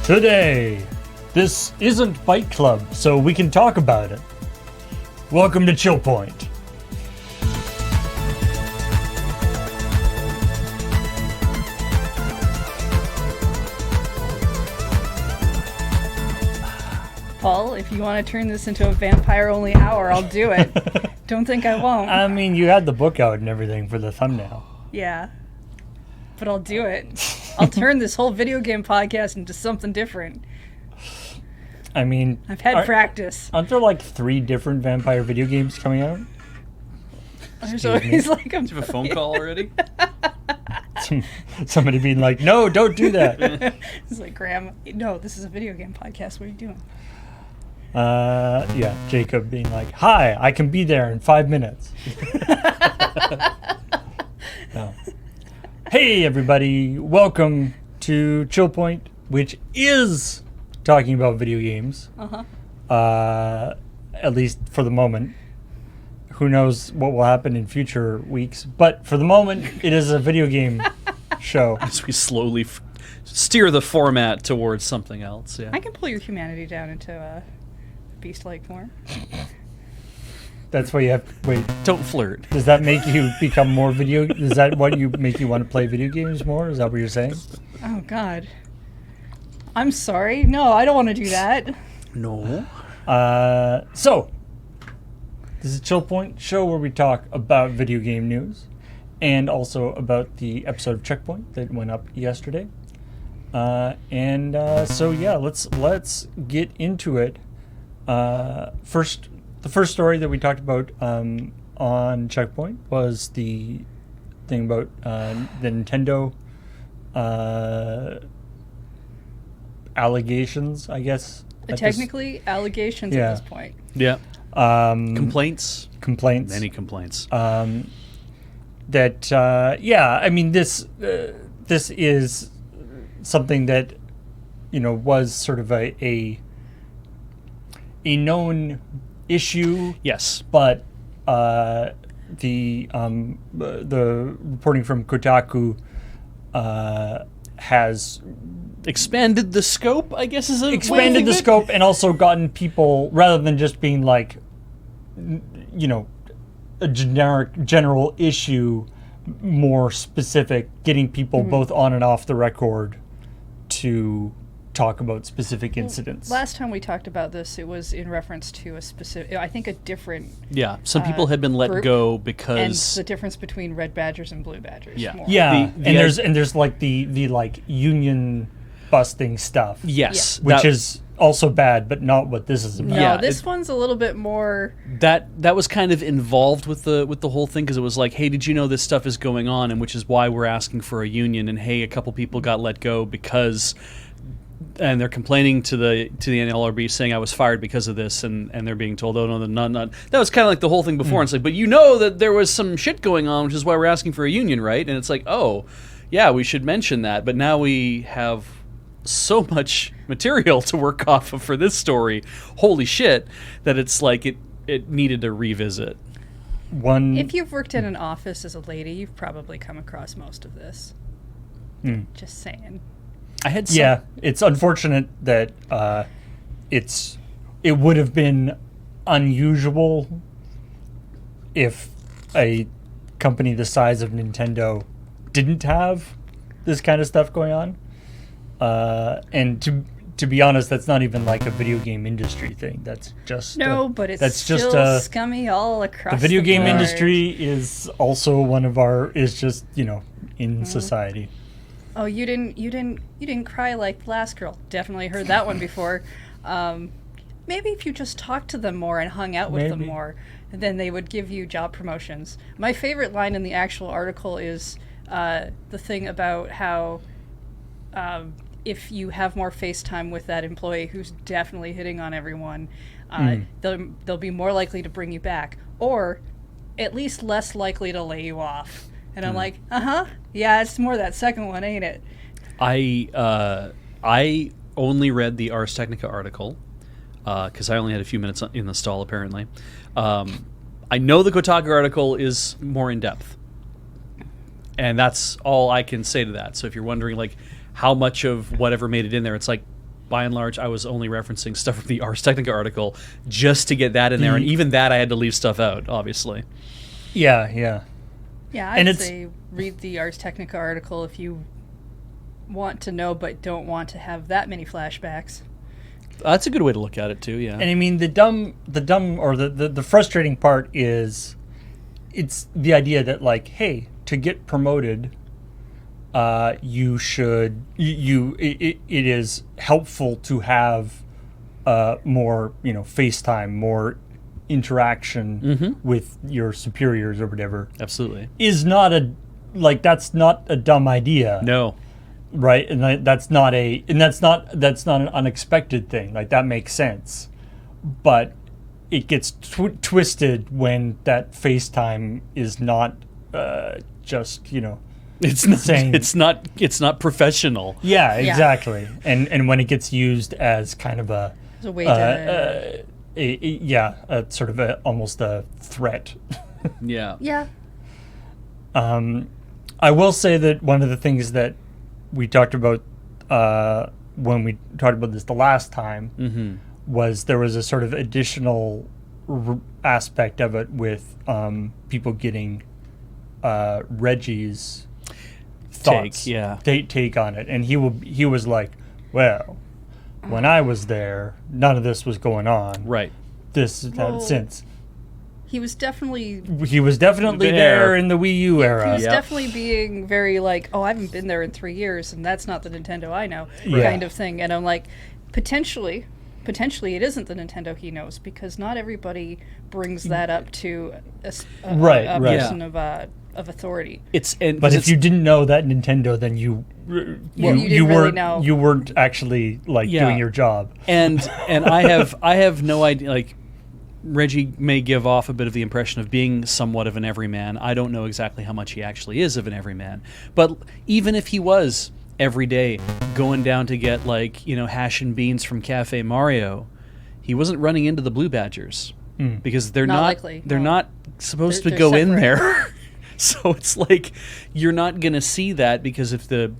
Today, this isn't Fight Club, so we can talk about it. Welcome to ChillPoint. Paul, if you want to turn this into a vampire-only hour, I'll do it. Don't think I won't. I mean, you had the book out and everything for the thumbnail. Yeah. But I'll do it. I'll turn this whole video game podcast into something different. I mean... I've had practice. Aren't there like 3 different vampire video games coming out? There's always like a... Do you have a phone call already? Somebody being like, no, don't do that. It's like, Graham, no, this is a video game podcast. What are you doing? Yeah, Jacob being like, hi, I can be there in 5 minutes. No. Hey, everybody. Welcome to ChillPoint, which is talking about video games. At least for the moment. Who knows what will happen in future weeks. But for the moment, it is a video game show. As we slowly steer the format towards something else. Yeah. I can pull your humanity down into a beast-like form. That's why you have... Wait. Don't flirt. Does that make you become more video... Is that what you make you want to play video games more? Is that what you're saying? Oh, God. I'm sorry. No, I don't want to do that. No. So, this is a ChillPoint show where we talk about video game news and also about the episode of Checkpoint that went up yesterday. So yeah, let's get into it. The first story that we talked about on Checkpoint was the thing about the Nintendo allegations, I guess. Technically, allegations at this point. Yeah. Complaints. Many complaints. Yeah, I mean, this is something that, was sort of a known issue. Yes. But the reporting from Kotaku has expanded the scope, I guess, is a expanded the scope, and also gotten people, rather than just being like, a general issue, more specific, getting people both on and off the record to talk about specific incidents. Last time we talked about this, it was in reference to a specific, I think a different... Yeah, some people had been let go because... And the difference between red badgers and blue badgers. Yeah. More. Yeah, there's like the like union busting stuff. Yes. Which is also bad, but not what this is about. No, Yeah, this one's a little bit more... That was kind of involved with the whole thing, because it was like, hey, did you know this stuff is going on, and which is why we're asking for a union, and hey, a couple people got let go because... And they're complaining to the NLRB saying I was fired because of this, and they're being told, oh no, not. That was kind of like the whole thing before. And it's like, but you know that there was some shit going on, which is why we're asking for a union, right? And it's like, oh, yeah, we should mention that. But now we have so much material to work off of for this story. Holy shit, that it's like it needed to revisit. If you've worked in an office as a lady, you've probably come across most of this. Just saying. I had Yeah, it's unfortunate that it would have been unusual if a company the size of Nintendo didn't have this kind of stuff going on. And to be honest, that's not even like a video game industry thing. That's just but it's still scummy all across the video game board. industry is also in society. Oh, you didn't cry like the last girl. Definitely heard that one before. Maybe if you just talked to them more and hung out with them more, then they would give you job promotions. My favorite line in the actual article is the thing about how if you have more FaceTime with that employee who's definitely hitting on everyone, they'll be more likely to bring you back, or at least less likely to lay you off. And I'm like, yeah, it's more that second one, ain't it? I only read the Ars Technica article because I only had a few minutes in the stall, apparently. I know the Kotaku article is more in depth, and that's all I can say to that. So if you're wondering, like, how much of whatever made it in there, it's like by and large, I was only referencing stuff from the Ars Technica article just to get that in there, and even that I had to leave stuff out, obviously. Yeah. Yeah, And I'd it's- say read the Ars Technica article if you want to know but don't want to have that many flashbacks. That's a good way to look at it too. Yeah. And I mean, the dumb, or the frustrating part is, it's the idea that like, hey, to get promoted, you should it is helpful to have more FaceTime, more interaction with your superiors or whatever. Absolutely. Is not that's not a dumb idea. No. Right, and that's not an unexpected thing. Like, that makes sense, but it gets twisted when that FaceTime is not just It's not. saying- It's not professional. yeah, exactly, and when it gets used as kind of a It's a way to a sort of almost a threat. Yeah. yeah. I will say that one of the things that we talked about when we talked about this the last time was there was a sort of additional aspect of it with people getting Reggie's thoughts, take on it, and he was like, well, when I was there, none of this was going on. Right. This since. He was definitely there in the Wii U era. He was Yep. definitely being very like, oh, I haven't been there in 3 years, and that's not the Nintendo I know, Yeah. kind of thing. And I'm like, potentially it isn't the Nintendo he knows, because not everybody brings that up to a Right. person of authority. But if you didn't know that Nintendo, then you didn't really know. You weren't actually doing your job. and I have no idea. Like, Reggie may give off a bit of the impression of being somewhat of an everyman. I don't know exactly how much he actually is of an everyman. But even if he was every day going down to get hash and beans from Cafe Mario, he wasn't running into the Blue Badgers because they're Not not likely, they're no. not supposed They're to go in separate. there. So it's like you're not going to see that, because if the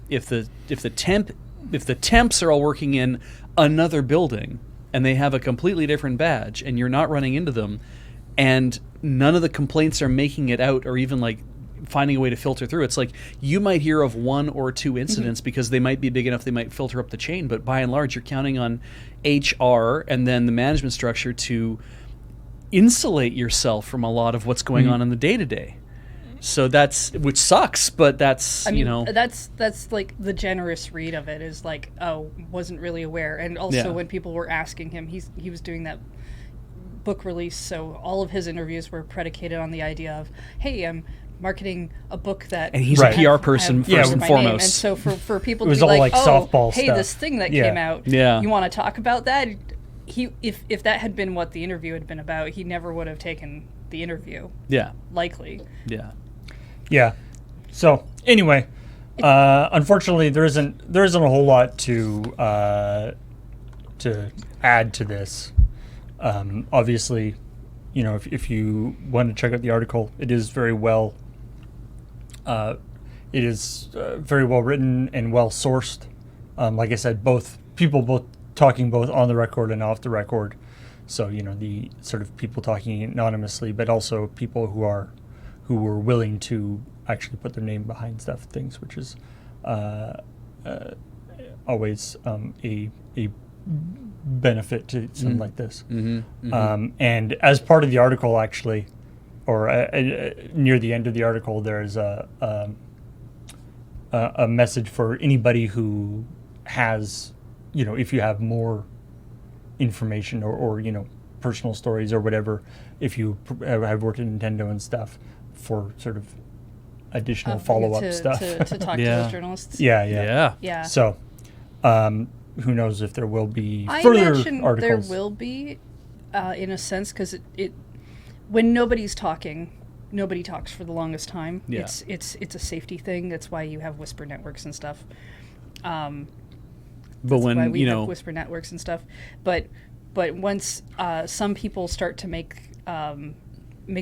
temps are all working in another building and they have a completely different badge and you're not running into them, and none of the complaints are making it out or even finding a way to filter through, it's like you might hear of 1 or 2 incidents because they might be big enough they might filter up the chain, but by and large you're counting on HR and then the management structure to insulate yourself from a lot of what's going on in the day-to-day. So which sucks, but that's that's like the generous read of it is like, oh, wasn't really aware. And also when people were asking him, he was doing that book release, so all of his interviews were predicated on the idea of, hey, I'm marketing a book that, and he's Right. a PR person first and my name. foremost. And so for people It to was be all like, like oh, softball hey, stuff. this thing that Yeah. came out, Yeah. you want to talk about that? If that had been what the interview had been about, he never would have taken the interview, Yeah. likely. Yeah. Yeah. So anyway, unfortunately, there isn't a whole lot to add to this. Obviously, if you want to check out the article, it is very well. It is very well written and well sourced. Like I said, both talking both on the record and off the record. So the sort of people talking anonymously, but also people who were willing to actually put their name behind things, which is always a benefit to something like this. And as part of the article, actually, or near the end of the article, there's a message for anybody who has, if you have more information or personal stories or whatever, if you have worked at Nintendo and stuff, for sort of additional follow-up stuff. to talk to those journalists. Yeah. So, who knows if there will be I further imagine articles. there will be, in a sense, because it when nobody's talking, nobody talks for the longest time. Yeah. It's a safety thing. That's why you have whisper networks and stuff. But That's why when we have whisper networks and stuff. But once some people start to make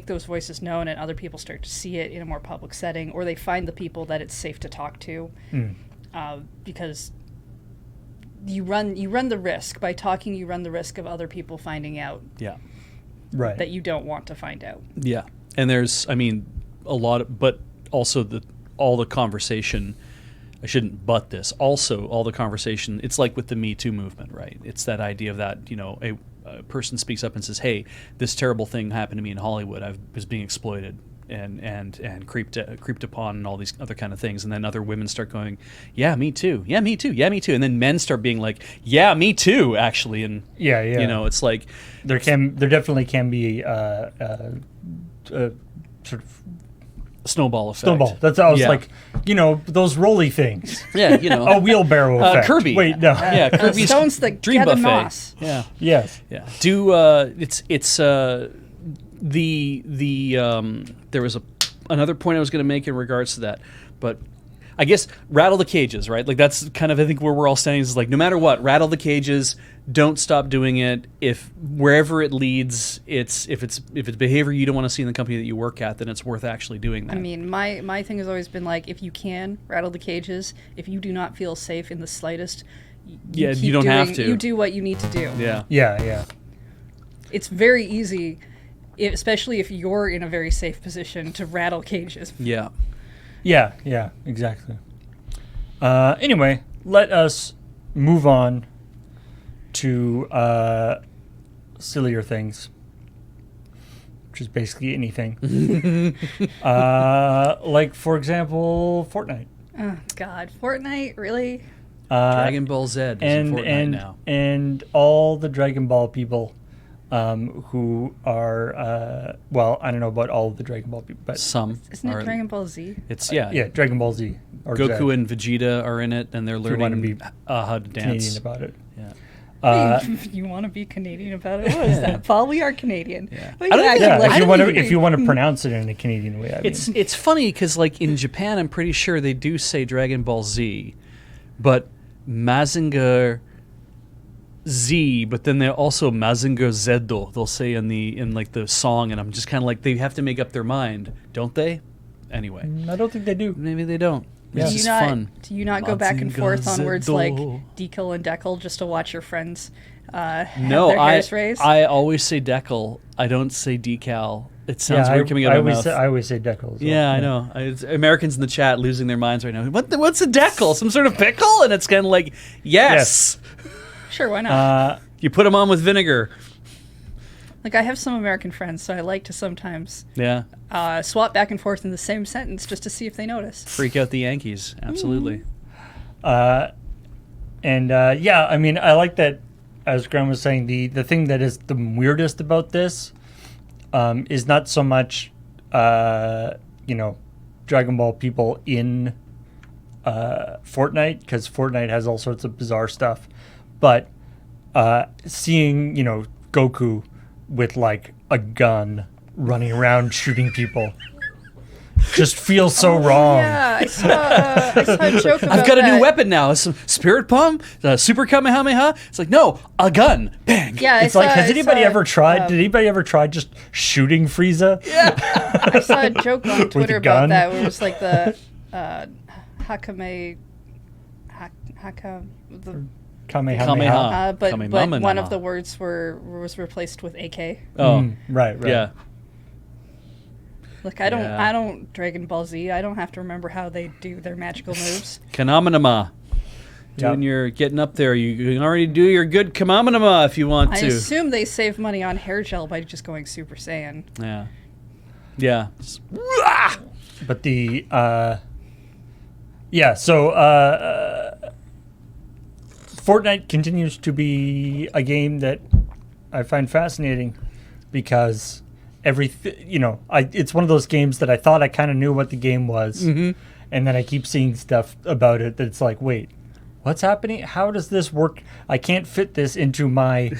those voices known, and other people start to see it in a more public setting, or they find the people that it's safe to talk to, because you run the risk by talking. You run the risk of other people finding out Yeah. Right. that you don't want to find out. Yeah. And there's, I mean, a lot of, but also all the conversation, I shouldn't butt this. Also, all the conversation, it's like with the Me Too movement, right? It's that idea of that, you know, a person speaks up and says, hey, this terrible thing happened to me in Hollywood. I was being exploited and creeped upon and all these other kind of things. And then other women start going, yeah, me too. Yeah, me too. Yeah, me too. And then men start being like, yeah, me too, actually. And, Yeah. you know, it's like, there definitely can be sort of snowball effect. snowball. That's I was Yeah. like, you know, those rolly things. Yeah, you know. A wheelbarrow effect. Kirby. Wait, no. Yeah, Kirby's Stones that Dream gather Buffet. moss. Yeah. Yes. Yeah. It's there was another point I was going to make in regards to that, but I guess rattle the cages, right? Like that's kind of I think where we're all standing is like no matter what, rattle the cages, don't stop doing it. If wherever it leads, if it's behavior you don't want to see in the company that you work at, then it's worth actually doing that. I mean, my thing has always been like, if you can rattle the cages, if you do not feel safe in the slightest, Yeah, keep you don't have doing- to. You do what you need to do. Yeah. Yeah. It's very easy, especially if you're in a very safe position, to rattle cages. Yeah. Yeah, exactly. Anyway, let us move on to sillier things, which is basically anything. Like, for example, Fortnite. Oh, God. Fortnite? Really? Dragon Ball Z is in Fortnite now. And all the Dragon Ball people who are, well, I don't know about all of the Dragon Ball people, but Some Isn't are, it Dragon Ball Z? It's yeah, Dragon Ball Z. Or Goku Z, and Vegeta are in it, and they're if you want to learning be how to dance. Canadian about it. Yeah. You want to be Canadian about it? What is that, Paul? We are Canadian. Yeah. We I don't act think- Yeah, like- if you want to pronounce it in a Canadian way, I mean. It's funny because like in Japan, I'm pretty sure they do say Dragon Ball Z, but Mazinger Z, but then they're also Mazinger Zedo. They'll say in like the song, and I'm just kind of like they have to make up their mind, don't they? Anyway, I don't think they do. maybe they don't. Yeah. It's Do you just not, fun. do you not go back and Mazinger forth on words like Zedo. decal and decal just to watch your friends have No, their hairs raised? I always say decal. I don't say decal. It sounds weird coming out I of my always mouth. I always say decal. as well. Yeah, I know. Americans in the chat losing their minds right now. What's a decal? Some sort of pickle? And it's kind of like, yes. Sure, why not? You put them on with vinegar. Like, I have some American friends, so I like to sometimes Yeah. swap back and forth in the same sentence just to see if they notice. Freak out the Yankees. Absolutely. Yeah, I mean, I like that. As Graham was saying, the thing that is the weirdest about this is not so much, Dragon Ball people in Fortnite, because Fortnite has all sorts of bizarre stuff, but seeing, Goku with like a gun running around shooting people just feels so wrong. Yeah, I saw a joke about I've got a new that. weapon now. Some spirit palm, Super Kamehameha. It's like, no, a gun. Bang. Yeah, It's like, has anybody ever tried? Did anybody ever try just shooting Frieza? I saw a joke on Twitter a about gun? that where it was like the Hakame, the Kamehameha. Kameha. but Kamehameha. one of the words was replaced with AK. Oh, Right. yeah. Look, Yeah. I don't Dragon Ball Z. I don't have to remember how they do their magical moves. Kanamanama. Doing Yep. your getting up there. You can already do your good Kamamanama if you want I to. assume they save money on hair gel by just going Super Saiyan. Yeah. Yeah. But Fortnite continues to be a game that I find fascinating because it's one of those games that I thought I kind of knew what the game was, and then I keep seeing stuff about it that's like, wait, what's happening? How does this work? I can't fit this into my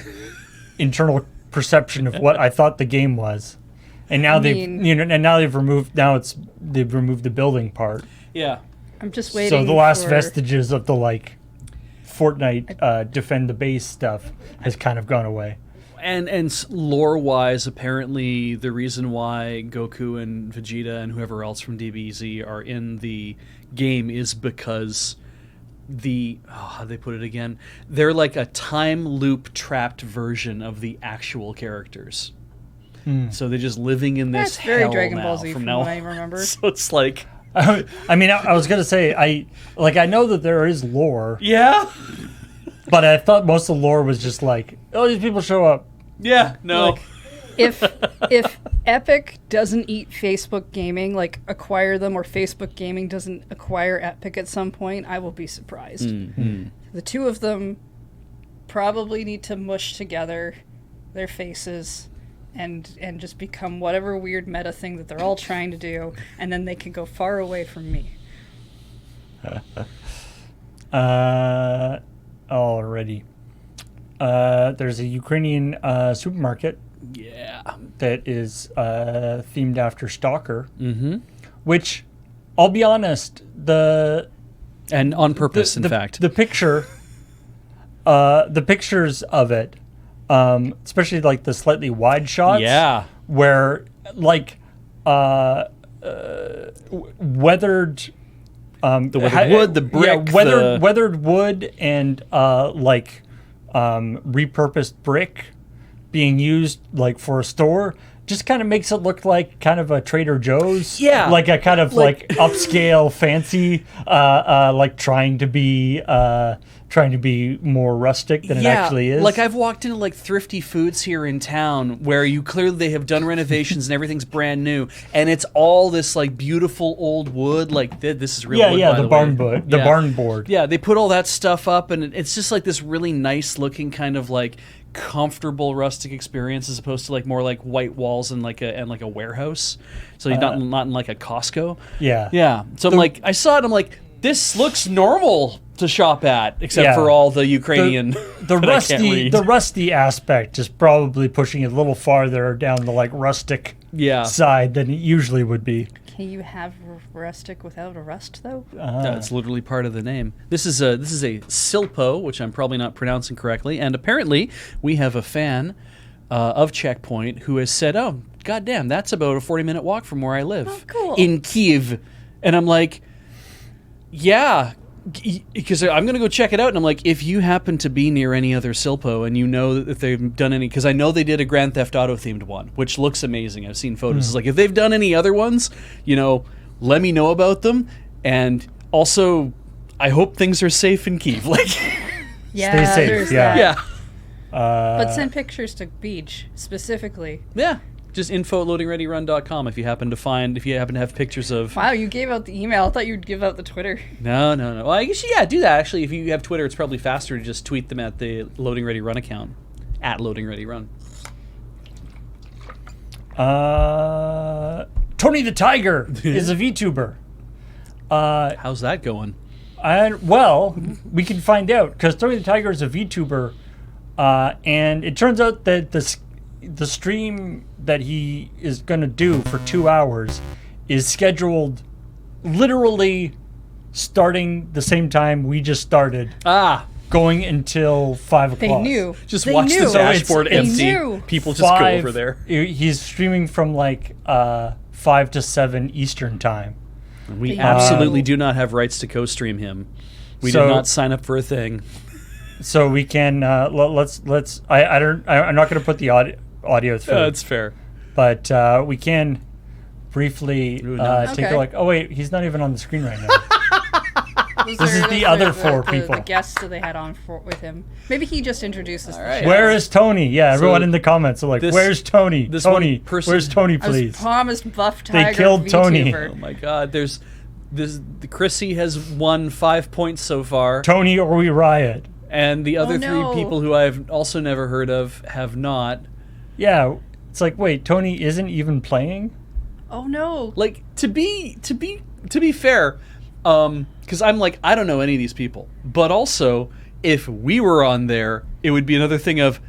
internal perception of what I thought the game was. And now they've removed the building part. Yeah. I'm just waiting. So the last for, vestiges of the Fortnite defend the base stuff has kind of gone away. And lore wise, apparently the reason why Goku and Vegeta and whoever else from DBZ are in the game is because how'd they put it again? They're like a time loop trapped version of the actual characters. So they're just living in this That's very hell Dragon now Ball Z from from now what I on. remember. So it's like, I mean, I was gonna say I know that there is lore, yeah, but I thought most of the lore was just like, oh, these people show up. yeah, no. Like- If Epic doesn't eat Facebook Gaming, like acquire them, or Facebook Gaming doesn't acquire Epic at some point, I will be surprised. The two of them probably need to mush together their faces and just become whatever weird meta thing that they're all trying to do, and then they can go far away from me. Already. There's a Ukrainian supermarket Yeah. that is themed after Stalker, which, I'll be honest, And on purpose, in fact. the pictures of it, especially like the slightly wide shots, Yeah. where like weathered. The weathered wood, the brick, weathered wood, and repurposed brick being used like for a store just kind of makes it look like kind of a Trader Joe's, Yeah. like a kind of like upscale, fancy, like trying to be more rustic than it actually is. Like I've walked into like Thrifty Foods here in town where they have done renovations and everything's brand new, and it's all this like beautiful old wood. Like this is real wood, by the the barn way. board, the barn board. Yeah, they put all that stuff up, and it's just like this really nice looking kind of like comfortable rustic experience, as opposed to like more like white walls and like a warehouse. So you're not in like a Costco. Yeah. Yeah. So I saw it. I'm like, this looks normal to shop at, except for all the Ukrainian. The rusty aspect is probably pushing it a little farther down the like rustic side than it usually would be. Can you have rustic without a rust, though? That's literally part of the name. This is a ChillPoint, which I'm probably not pronouncing correctly, and apparently we have a fan of ChillPoint who has said, "Oh, goddamn, that's about a 40-minute walk from where I live cool. in Kyiv," and I'm like, "Yeah." Because I'm going to go check it out, and I'm like, if you happen to be near any other Silpo and you know that if they've done any, because I know they did a Grand Theft Auto themed one, which looks amazing. I've seen photos. It's like, if they've done any other ones, let me know about them. And also, I hope things are safe in Kyiv. Like, Yeah, Stay safe, there's yeah. that. yeah. But send pictures to Beach, specifically. Yeah. Just info@loadingreadyrun.com if you happen to have pictures of... Wow, you gave out the email. I thought you'd give out the Twitter. No. Well, I guess, do that, actually. If you have Twitter, it's probably faster to just tweet them at the Loading Ready Run account, @LoadingReadyRun. Tony the Tiger is a VTuber. How's that going? We can find out, because Tony the Tiger is a VTuber, and it turns out that the stream that he is going to do for 2 hours is scheduled literally starting the same time we just started, going until 5 o'clock. They knew. Just They watch knew. the dashboard They empty. knew. People just go over there. He's streaming from like 5 to 7 Eastern time. We absolutely do not have rights to co-stream him. We did not sign up for a thing. So we can let's. I'm not going to put the audio through. That's fair. But we can briefly take Okay. a look. Oh wait, he's not even on the screen right now. This is the other four people. The guests that they had on with him. Maybe he just introduces the right. show. Where is Tony? Yeah, everyone So in the comments are like, this- "Where's Tony? this Tony, one person- where's Tony, I was please?" promised Buff Tiger killed Tony. VTuber. Oh my God! The Chrissy has won 5 points so far, Tony or we riot. and the other no. 3 people who I've also never heard of have not. Yeah, it's like, wait, Tony isn't even playing. Oh no. Like, to be fair, because I'm like, I don't know any of these people, but also if we were on there, it would be another thing of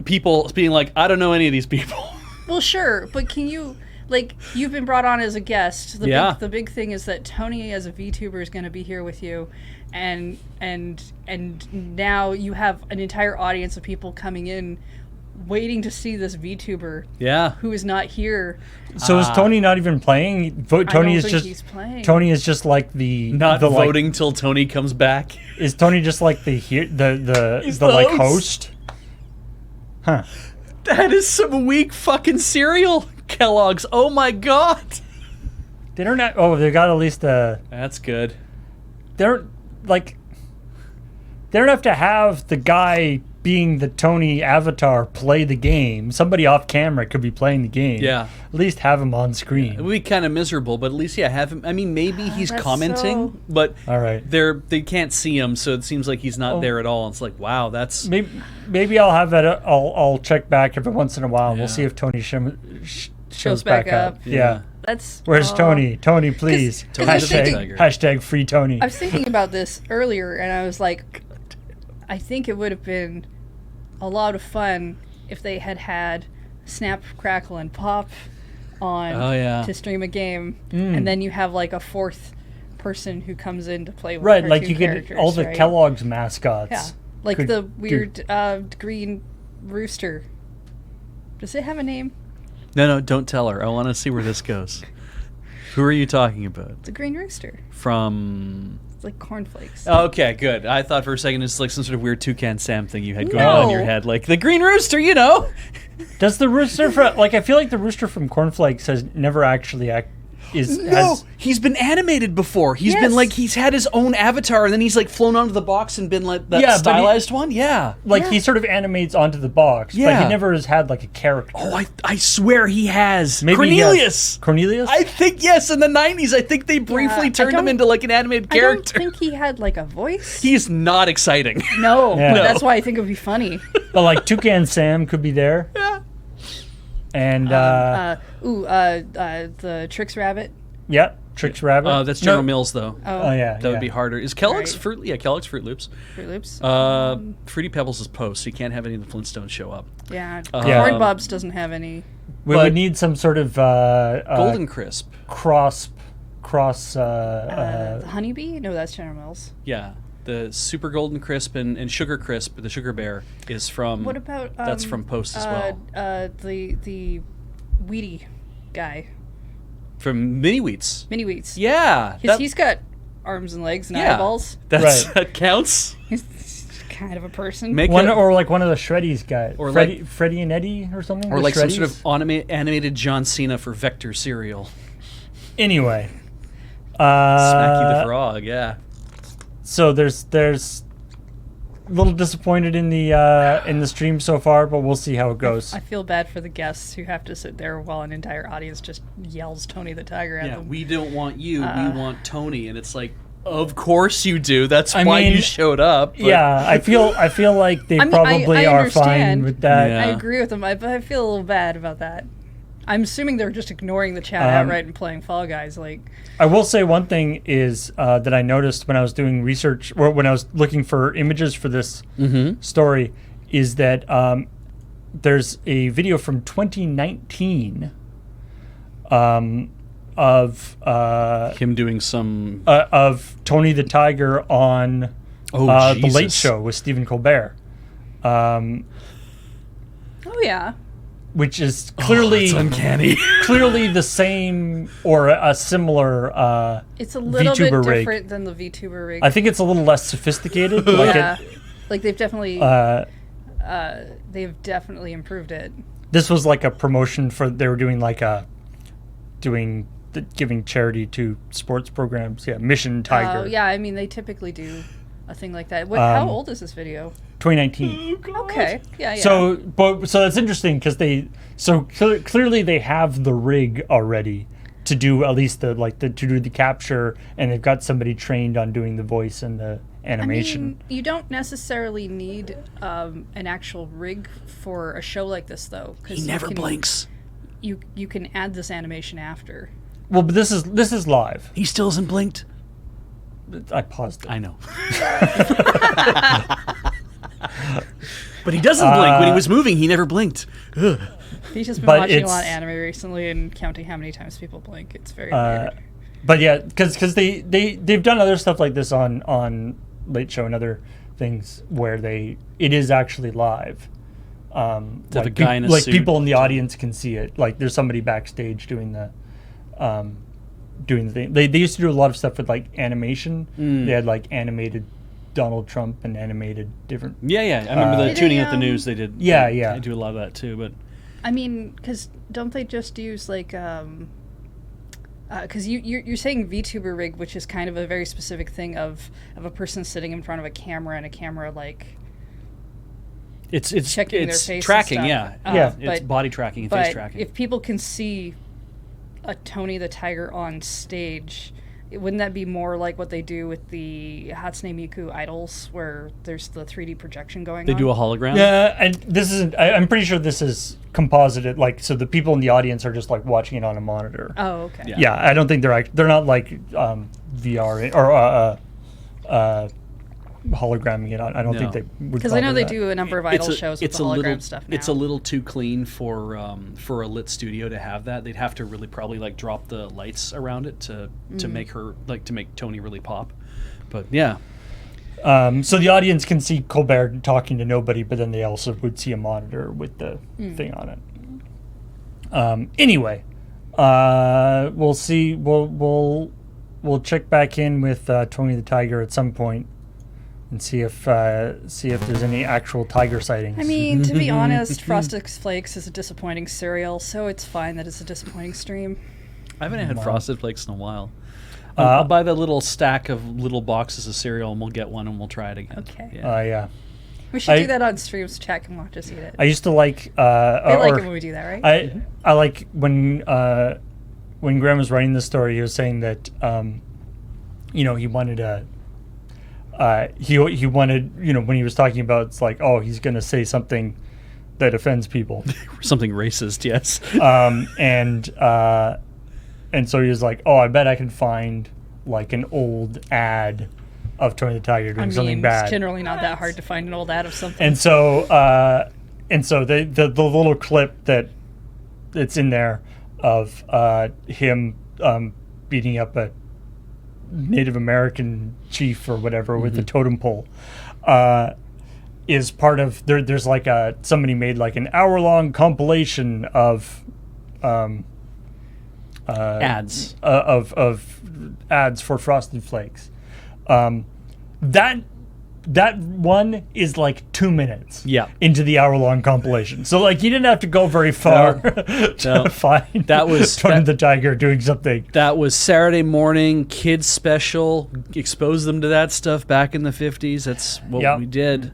people being like, I don't know any of these people. Well, sure, but can you, like, you've been brought on as a guest. The big thing is that Tony as a VTuber is going to be here with you, and now you have an entire audience of people coming in waiting to see this VTuber Yeah. who is not here. So is Tony not even playing? I Tony don't is think just he's playing. Tony is just like the Not the, like, voting till Tony comes back. is Tony just like the He's the the like host. host? Huh. That is some weak fucking cereal, Kellogg's. Oh my god. They don't have, oh, they got at least a That's good. they're like they don't have to have the guy being the Tony avatar play the game. Somebody off camera could be playing the game. Yeah. At least have him on screen. It would be kind of miserable, but at least have him. I mean, maybe he's that's commenting, so- but All right. they can't see him, so it seems like he's not there at all. It's like, wow, that's Maybe I'll have that. I'll check back every once in a while. And we'll Yeah. see if Tony shows back back up. up. Yeah. That's Where's Tony? Tony, please. 'cause I was thinking- Hashtag free Tony. I was thinking about this earlier, and I was like, I think it would have been a lot of fun if they had Snap, Crackle, and Pop on Oh, yeah. to stream a game, and then you have like a fourth person who comes in to play with Right, like cartoon you could characters, all the right? Kellogg's mascots. Yeah, like could the do- weird green rooster. Does it have a name? No, don't tell her. I want to see where this goes. Who are you talking about? The green rooster. From... It's like cornflakes. Oh, okay, good. I thought for a second it's like some sort of weird Toucan Sam thing you had going No. on in your head. Like, the Green Rooster, you know? Does the rooster from like I feel like the rooster from Cornflakes has never actually has He's been animated before. He's Yes. been like, he's had his own avatar, and then he's like flown onto the box and been like that Yeah, but he- stylized one? Yeah. like Yeah. he sort of animates onto the box, but Yeah. he never has had like a character. Oh, I swear he has. Maybe he has- Cornelius! Cornelius? I think, yes, in the 90s, I think they briefly I turned him don't- into like an animated I don't character. think he had like a voice. He's not exciting. No, Yeah. but No. that's why I think it would be funny. But like Toucan Sam could be there. Yeah. And The Trix Rabbit. yeah, Trix Rabbit. That's General No. Mills, though. Oh yeah, That would be harder. Is Kellogg's Right. Fruit? Yeah, Kellogg's Fruit Loops. Fruit Loops. Fruity Pebbles is post, so you can't have any of the Flintstones show up. Yeah. Yeah. Corn Bob's doesn't have any. We but- would need some sort of Golden Crisp. cross. The Honeybee? No, that's General Mills. Yeah. The Super Golden Crisp and Sugar Crisp, the Sugar Bear, is from... What about That's from Post as well. The Wheaty guy, From Mini Wheats. Mini Wheats. Yeah. He's got arms and legs and yeah. eyeballs. That counts. He's kind of a person. Make One a- or like one of the Shreddies guys, Or Freddie and Eddie or something, or the like some sort Shreddies? of animated John Cena for Vector cereal. Anyway, Smacky the Frog, yeah. so there's a little disappointed in the stream so far, but we'll see how it goes. I feel bad for the guests who have to sit there while an entire audience just yells Tony the Tiger at Yeah, them. we don't want you, we want Tony. And it's like, of course you do. That's why mean, you showed up. but- Yeah, I feel like they I mean, probably I are fine understand. with that. Yeah. I agree with them, but I feel a little bad about that. I'm assuming they're just ignoring the chat Um, outright and playing Fall Guys. Like, I will say one thing is that I noticed when I was doing research, or when I was looking for images for this story, is that there's a video from 2019 of Him doing some... of Tony the Tiger on Oh, The Late Jesus. Show with Stephen Colbert, oh yeah, which is clearly It's uncanny. clearly the same or a similar. it's a little bit VTuber rig. different than the VTuber rig. I think it's a little less sophisticated. Like yeah, it, like they've definitely improved it. this was like a promotion for they were doing like giving charity to sports programs. Yeah, Mission Tiger. Oh yeah, I mean they typically do a thing like that. How old is this video? 2019. Okay, yeah. So that's interesting because clearly they have the rig already to do at least to do the capture, and they've got somebody trained on doing the voice and the animation. I mean, you don't necessarily need an actual rig for a show like this, though. He never blinks. You can add this animation after. Well, but this is live. He still hasn't blinked. I paused it. I know. But he doesn't blink. When he was moving, he never blinked. Ugh. He's just been But watching a it's- lot of anime recently and counting how many times people blink. It's very weird. But yeah, because they've done other stuff like this on Late Show and other things where it is actually live, have a guy in a like suit. people in the audience can see it. Like there's somebody backstage doing the thing. They used to do a lot of stuff with like animation. They had like animated Donald Trump and animated different. Yeah. I remember the Did tuning they, out the news. They did. Yeah. They do a lot of that too. But I mean, because don't they just use like because you're saying VTuber rig, which is kind of a very specific thing of a person sitting in front of a camera and a camera like it's checking their face and tracking. stuff. Yeah. It's But- body tracking and But face tracking. if people can see a Tony the Tiger on stage, wouldn't that be more like what they do with the Hatsune Miku idols, where there's the 3D projection going They on? do a hologram. Yeah, and this isn't. I'm pretty sure this is composited. Like, so the people in the audience are just like watching it on a monitor. Oh, okay. Yeah. Yeah, I don't think they're not like VR or hologramming it. I don't No. think they would. Because I know bother they that. do a number of idol shows with the hologram stuff now. It's a little too clean for a lit studio to have that. They'd have to really probably like drop the lights around it to make her like to make Tony really pop. But yeah, So the audience can see Colbert talking to nobody, but then they also would see a monitor with the thing on it. Anyway, we'll see. We'll check back in with Tony the Tiger at some point and see if there's any actual tiger sightings. I mean, to be honest, Frosted Flakes is a disappointing cereal, so it's fine that it's a disappointing stream. I haven't had Frosted Flakes in a while. I'll buy the little stack of little boxes of cereal and we'll get one and we'll try it again. Okay. Yeah. Yeah. We should do that on stream so chat can watch us eat it. I used to like. They like it when we do that, right? I like when Graham was writing this story, he was saying that he wanted a. He wanted, when he was talking about, it's like, oh, he's going to say something that offends people. Something racist, yes. And so he was like, oh, I bet I can find like an old ad of Tony the Tiger doing something bad. It's generally not that hard to find an old ad of something. And so the little clip that's in there of him beating up a Native American chief or whatever with a totem pole is part of there's like somebody made like an hour-long compilation of Ads. of ads for Frosted Flakes. That one is like 2 minutes into the hour-long compilation. So like you didn't have to go very far to find Tony the Tiger doing something. That was Saturday morning kids special. Expose them to that stuff back in the 50s. That's what we did.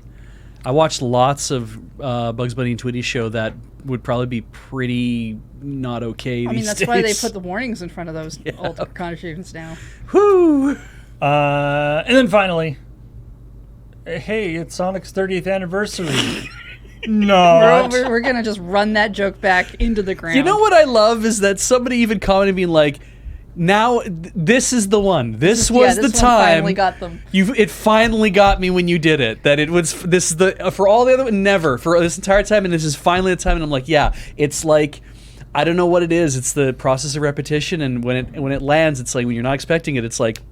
I watched lots of Bugs Bunny and Tweety show that would probably be pretty not okay. I mean, these that's why they days. put the warnings in front of those old contributions now. Whoo! And then finally, hey, it's Sonic's 30th anniversary. No, We're going to just run that joke back into the ground. You know what I love is that somebody even commented being like, now this is the one. This was the one time. finally got them. It finally got me when you did it. That it was this is the for all the other never for this entire time, and this is finally the time. And I'm like, yeah, it's like I don't know what it is. It's the process of repetition, and when it lands, it's like when you're not expecting it, it's like.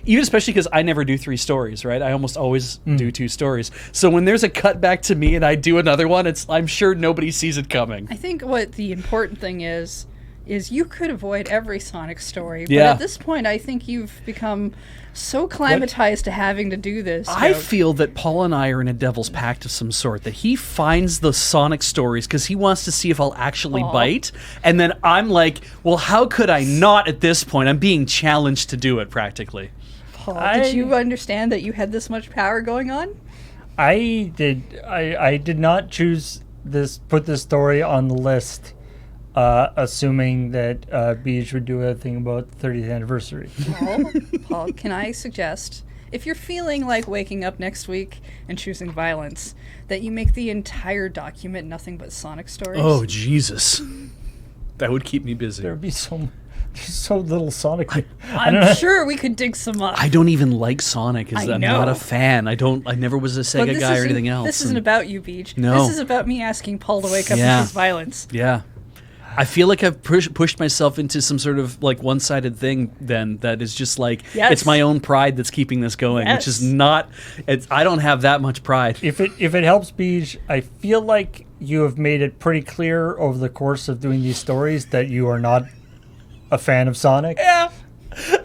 Even especially because I never do 3 stories, right? I almost always do 2 stories. So when there's a cut back to me and I do another one, I'm sure nobody sees it coming. I think what the important thing is you could avoid every Sonic story. But Yeah. at this point, I think you've become so climatized to having to do this. I joke. feel that Paul and I are in a devil's pact of some sort, that he finds the Sonic stories because he wants to see if I'll actually bite. And then I'm like, well, how could I not at this point? I'm being challenged to do it practically. Paul, did you understand that you had this much power going on? I did not put this story on the list, assuming that Beej would do a thing about the 30th anniversary. Paul, can I suggest, if you're feeling like waking up next week and choosing violence, that you make the entire document nothing but Sonic stories? Oh, Jesus. That would keep me busy. There would be so little Sonic. I'm sure we could dig some up. I don't even like Sonic. I I'm know. not a fan. I never was a But Sega this guy or isn't- anything else. This isn't about you, Beach. No. This is about me asking Paul to wake up Yeah. and choose violence. Yeah. I feel like I've pushed myself into some sort of like one-sided thing then that is just like it's my own pride that's keeping this going, which is not I don't have that much pride. If it helps Beej, I feel like you have made it pretty clear over the course of doing these stories that you are not a fan of Sonic. Yeah,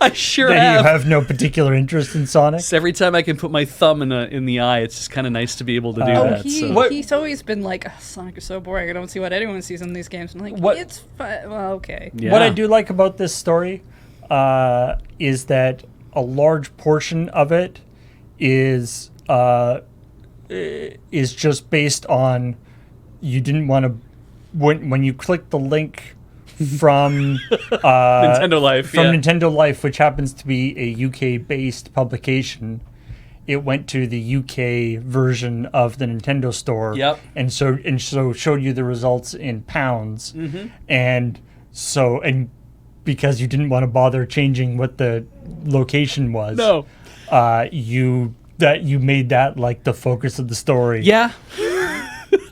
I sure That have. you have no particular interest in Sonic. So every time I can put my thumb in the eye, it's just kind of nice to be able to do Oh, that. So. What- he's always been like, "Ugh, Sonic is so boring. I don't see what anyone sees in these games." I'm like, What- it's fun. Well, okay. Yeah. What I do like about this story is that a large portion of it is just based on you didn't want to when you click the link from Nintendo Life, from yeah. Nintendo Life, which happens to be a UK based publication. It went to the UK version of the Nintendo Store, Yep. and so showed you the results in pounds, and because you didn't want to bother changing what the location was, No. you made that like the focus of the story. Yeah.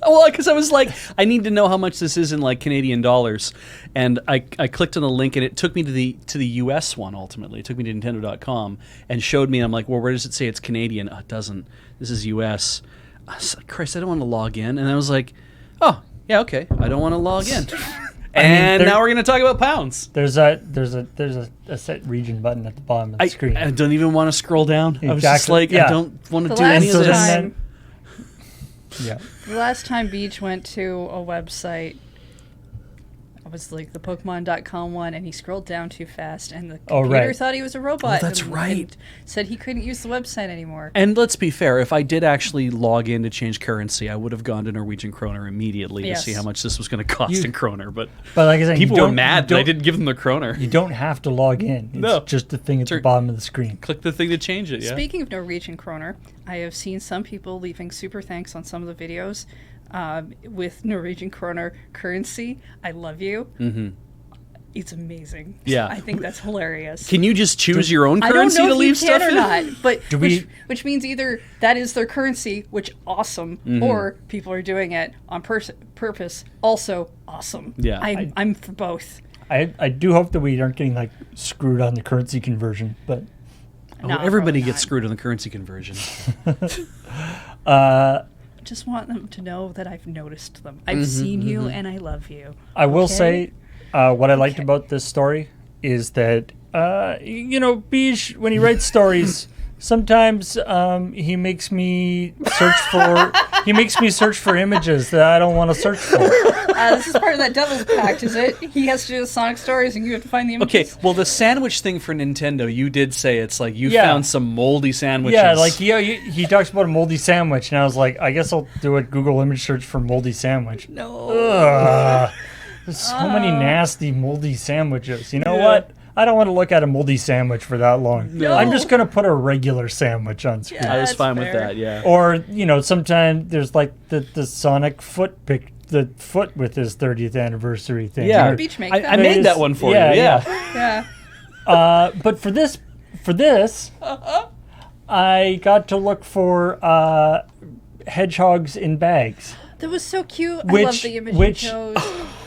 Well, because I was like, I need to know how much this is in like Canadian dollars, and I clicked on the link and it took me to the US one. Ultimately, it took me to Nintendo.com and showed me. I'm like, well, where does it say it's Canadian? Oh, it doesn't. This is US. I was like, Christ, I don't want to log in. And I was like, oh yeah, okay, I don't want to log in. And now we're gonna talk about pounds. There's a set region button at the bottom of the screen. I don't even want to scroll down. I was just Exactly. like, Yeah. I don't want to The do any last of this. time- Yeah. The last time Beach went to a website, it was like the Pokemon.com one, and he scrolled down too fast, and the Oh, computer right. thought he was a robot. that's and right. said he couldn't use the website anymore. And let's be fair, if I did actually log in to change currency, I would have gone to Norwegian kroner immediately Yes. to see how much this was going to cost in kroner. But But like I said, people were mad that I didn't give them the kroner. You don't have to log in. It's No. just the thing at the bottom of the screen. Click the thing to change it, yeah? Speaking of Norwegian kroner, I have seen some people leaving super thanks on some of the videos with Norwegian kroner currency. I love you. Mm-hmm. It's amazing. Yeah. I think that's hilarious. Can you just choose your own I don't currency know to if leave you can stuff or in? not, but Do we- which means either that is their currency, which awesome, Mm-hmm. or people are doing it on purpose, also awesome. Yeah. I'm for both. I do hope that we aren't getting like screwed on the currency conversion, but Oh, No, everybody probably gets not. screwed on the currency conversion. Just want them to know that I've noticed them. I've Mm-hmm, seen you, and I love you. I will Okay? say what I liked Okay. about this story is that Beej, when he writes stories, sometimes he makes me search for images that I don't want to search for. This is part of that devil's pact, is it? He has to do the Sonic stories, and you have to find the images. Okay, well, the sandwich thing for Nintendo, you did say it's like you Yeah. found some moldy sandwiches. Yeah, like he talks about a moldy sandwich, and I was like, I guess I'll do a Google image search for moldy sandwich. No. Ugh. There's so many nasty moldy sandwiches. You know Yeah. what? I don't want to look at a moldy sandwich for that long. No. I'm just gonna put a regular sandwich on screen. Yeah. I was That's fine with fair. that, yeah. Or sometimes there's like the Sonic foot pic, the foot with his 30th anniversary thing. Yeah. Or- Beach make I that. made that one for Yeah, you, yeah. Yeah. but for this, I got to look for hedgehogs in bags. That was so cute. I love the image you chose.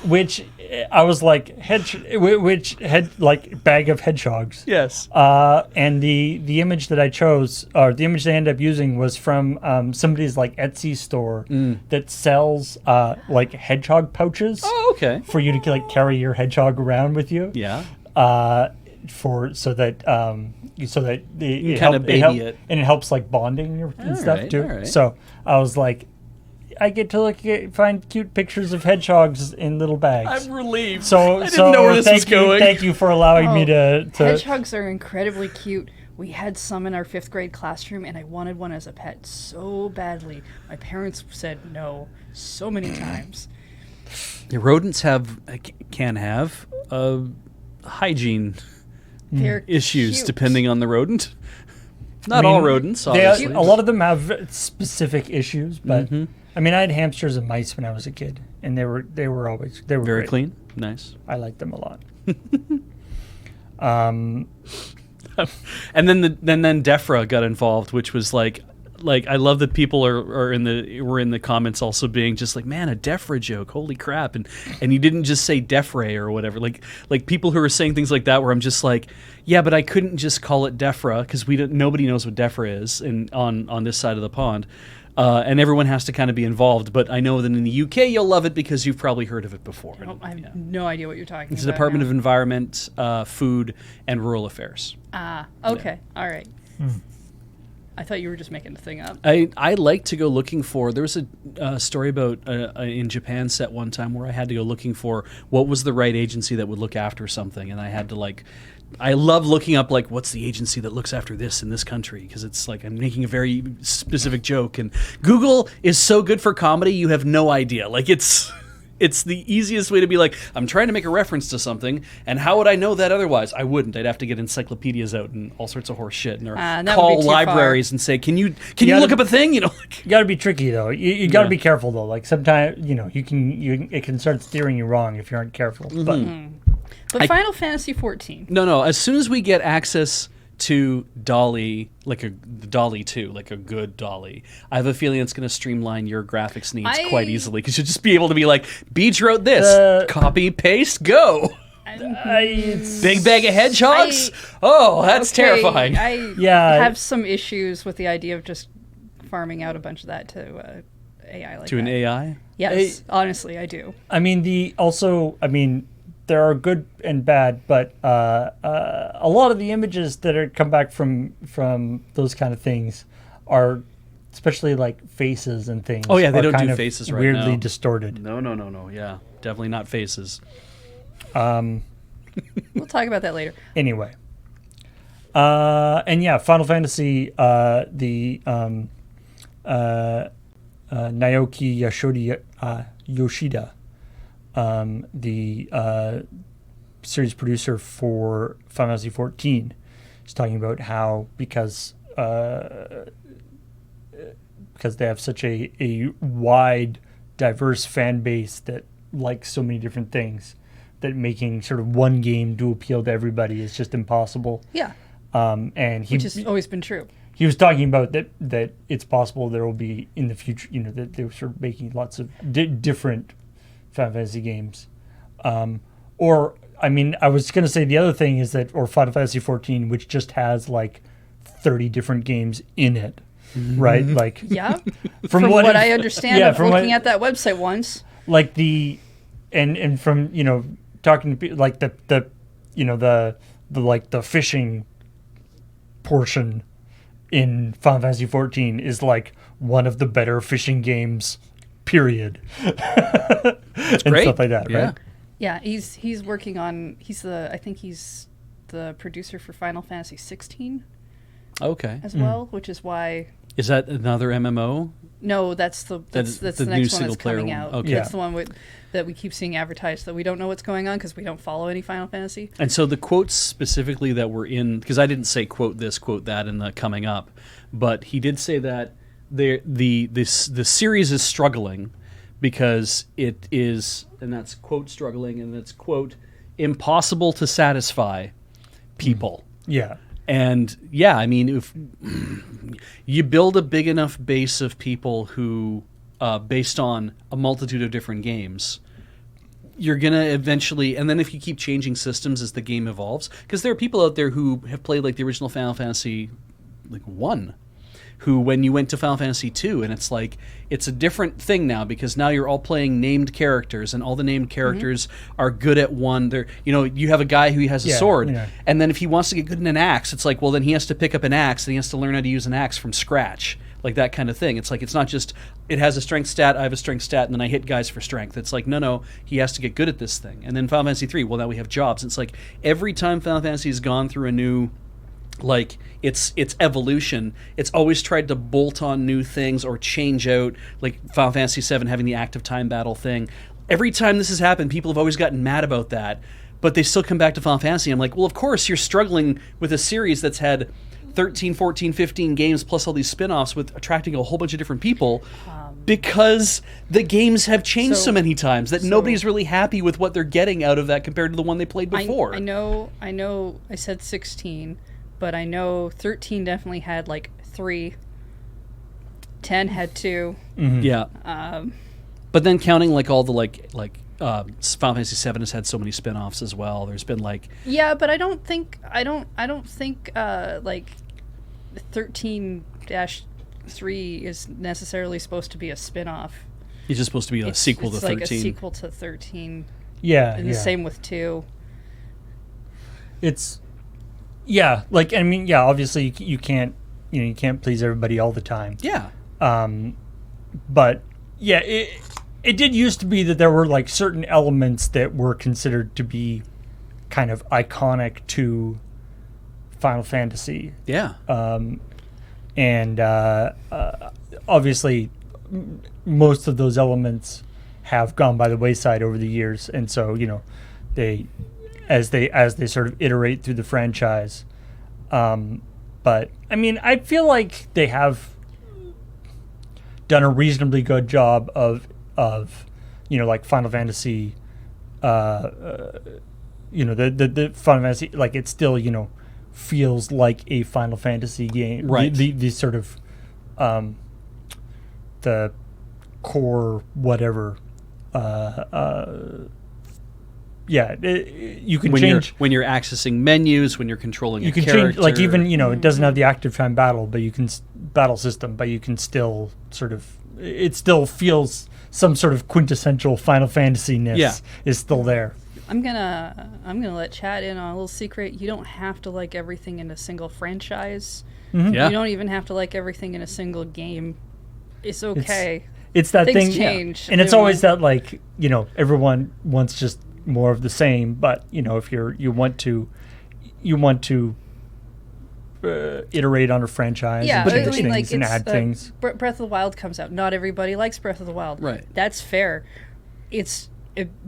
Which I was like bag of hedgehogs. Yes. And the image that I chose, or the image they ended up using, was from somebody's like Etsy store that sells like hedgehog pouches Oh, okay. for you to like carry your hedgehog around with you. Yeah. So that You kinda baby it. and it helps like bonding and stuff right, too. all right. So I was like, I get to find cute pictures of hedgehogs in little bags. I'm relieved. So I didn't know where this was thank you, going. Thank you for allowing me to. Hedgehogs are incredibly cute. We had some in our 5th grade classroom, and I wanted one as a pet so badly. My parents said no so many times. The rodents can have hygiene They're issues cute. depending on the rodent. Not I mean, all rodents, They, obviously. a lot of them have specific issues, but Mm-hmm. I mean, I had hamsters and mice when I was a kid, and they were Very great. clean. Nice. I liked them a lot. And then Defra got involved, which was like like I love that people were in the comments also being just like, man, a Defra joke, holy crap, and you didn't just say Defray or whatever, like people who are saying things like that where I'm just like, yeah, but I couldn't just call it Defra because nobody knows what Defra is on this side of the pond. And everyone has to kind of be involved. But I know that in the UK, you'll love it because you've probably heard of it before. I have no idea what you're talking about. It's the Department of Environment, Food, and Rural Affairs. Ah, okay. Yeah. All right. I thought you were just making the thing up. I like to go looking for... There was a story about in Japan set one time where I had to go looking for what was the right agency that would look after something. And I had to like... I love looking up, like, what's the agency that looks after this in this country? Because it's like I'm making a very specific joke. And Google is so good for comedy, you have no idea. Like, it's the easiest way to be like, I'm trying to make a reference to something, and how would I know that otherwise? I wouldn't. I'd have to get encyclopedias out and all sorts of horse shit, or call libraries and say, can you look up a thing? You know, like, you got to be tricky though. You got to be careful though. Like sometimes it can start steering you wrong if you aren't careful. But Final Fantasy 14. No. As soon as we get access to Dolly, like the Dolly 2, like a good Dolly, I have a feeling it's going to streamline your graphics needs quite easily because you'll just be able to be like, Beach wrote this, copy, paste, go. Big bag of hedgehogs? That's terrifying. I have some issues with the idea of just farming out a bunch of that to AI like that. To an AI? Yes, honestly, I do. I mean, there are good and bad, but a lot of the images that come back from those kind of things are, especially like faces and things. Oh yeah, they don't do faces right now. Weirdly distorted. No. Yeah, definitely not faces. We'll talk about that later. Anyway, and yeah, Final Fantasy, the Naoki Yoshida. The series producer for Final Fantasy 14 is talking about how because they have such a wide, diverse fan base that likes so many different things, that making sort of one game to appeal to everybody is just impossible. Yeah. Which has always been true. He was talking about that it's possible there will be in the future, that they're sort of making lots of different Final Fantasy games. I was going to say the other thing is that, or Final Fantasy 14, which just has like 30 different games in it, right? Like, yeah. From what I understand, looking at that website once, like and from talking to people, like the fishing portion in Final Fantasy 14 is like one of the better fishing games. Period. And great. Stuff like that, right? Yeah, he's working on. I think he's the producer for Final Fantasy 16. Okay. As well, which is why. Is that another MMO? No, that's the next one that's coming out. Okay. That's the one that we keep seeing advertised that we don't know what's going on because we don't follow any Final Fantasy. And so the quotes specifically that were in, because I didn't say quote this, quote that in the coming up, but he did say that the series is struggling because it is, and that's quote struggling, and that's quote impossible to satisfy people. Yeah. And yeah, I mean, if you build a big enough base of people who, based on a multitude of different games, you're going to eventually, and then if you keep changing systems as the game evolves, because there are people out there who have played like the original Final Fantasy like 1, who when you went to Final Fantasy 2, and it's like, it's a different thing now because now you're all playing named characters, and all the named characters are good at one. They're, you have a guy who has a sword, and then if he wants to get good in an axe, it's like, well, then he has to pick up an axe, and he has to learn how to use an axe from scratch, like that kind of thing. It's like, it's not just, it has a strength stat, I have a strength stat, and then I hit guys for strength. It's like, no, he has to get good at this thing. And then Final Fantasy 3, well, now we have jobs. It's like, every time Final Fantasy has gone through a new, like, its evolution, it's always tried to bolt on new things or change out, like Final Fantasy 7 having the active time battle thing. Every time this has happened, people have always gotten mad about that, but they still come back to Final Fantasy. I'm like, well, of course you're struggling with a series that's had 13, 14, 15 games plus all these spin-offs with attracting a whole bunch of different people because the games have changed so many times that nobody's really happy with what they're getting out of that compared to the one they played before. I know I said 16, but I know 13 definitely had like 3 X had 2. Yeah. But then counting like all the like Final Fantasy VII has had so many spin-offs as well. There's been like Yeah, but I don't think like 13-3 is necessarily supposed to be a spin-off. it's just supposed to be a sequel to It's 13. like a sequel to 13. Yeah, And the same with 2. It's like I mean, obviously you can't you can't please everybody all the time. Yeah. But yeah, it did used to be that there were like certain elements that were considered to be kind of iconic to Final Fantasy. Yeah. And obviously most of those elements have gone by the wayside over the years, and so they as they sort of iterate through the franchise. But I mean, I feel like they have done a reasonably good job of like Final Fantasy, the Final Fantasy, like it still feels like a Final Fantasy game, right? The sort of the core whatever. You can change when you're accessing menus, when you're controlling. You can change, like even it doesn't have the active time battle, but you can battle system, but you can still sort of it still feels some sort of quintessential Final Fantasy-ness is still there. I'm gonna let Chad in on a little secret. You don't have to like everything in a single franchise. Mm-hmm. Yeah. You don't even have to like everything in a single game. It's okay. It's that Things thing, change. and it's always that like everyone wants just more of the same. But if you want to iterate on a franchise and change things and add things. Breath of the Wild comes out. Not everybody likes Breath of the Wild. Right. That's fair.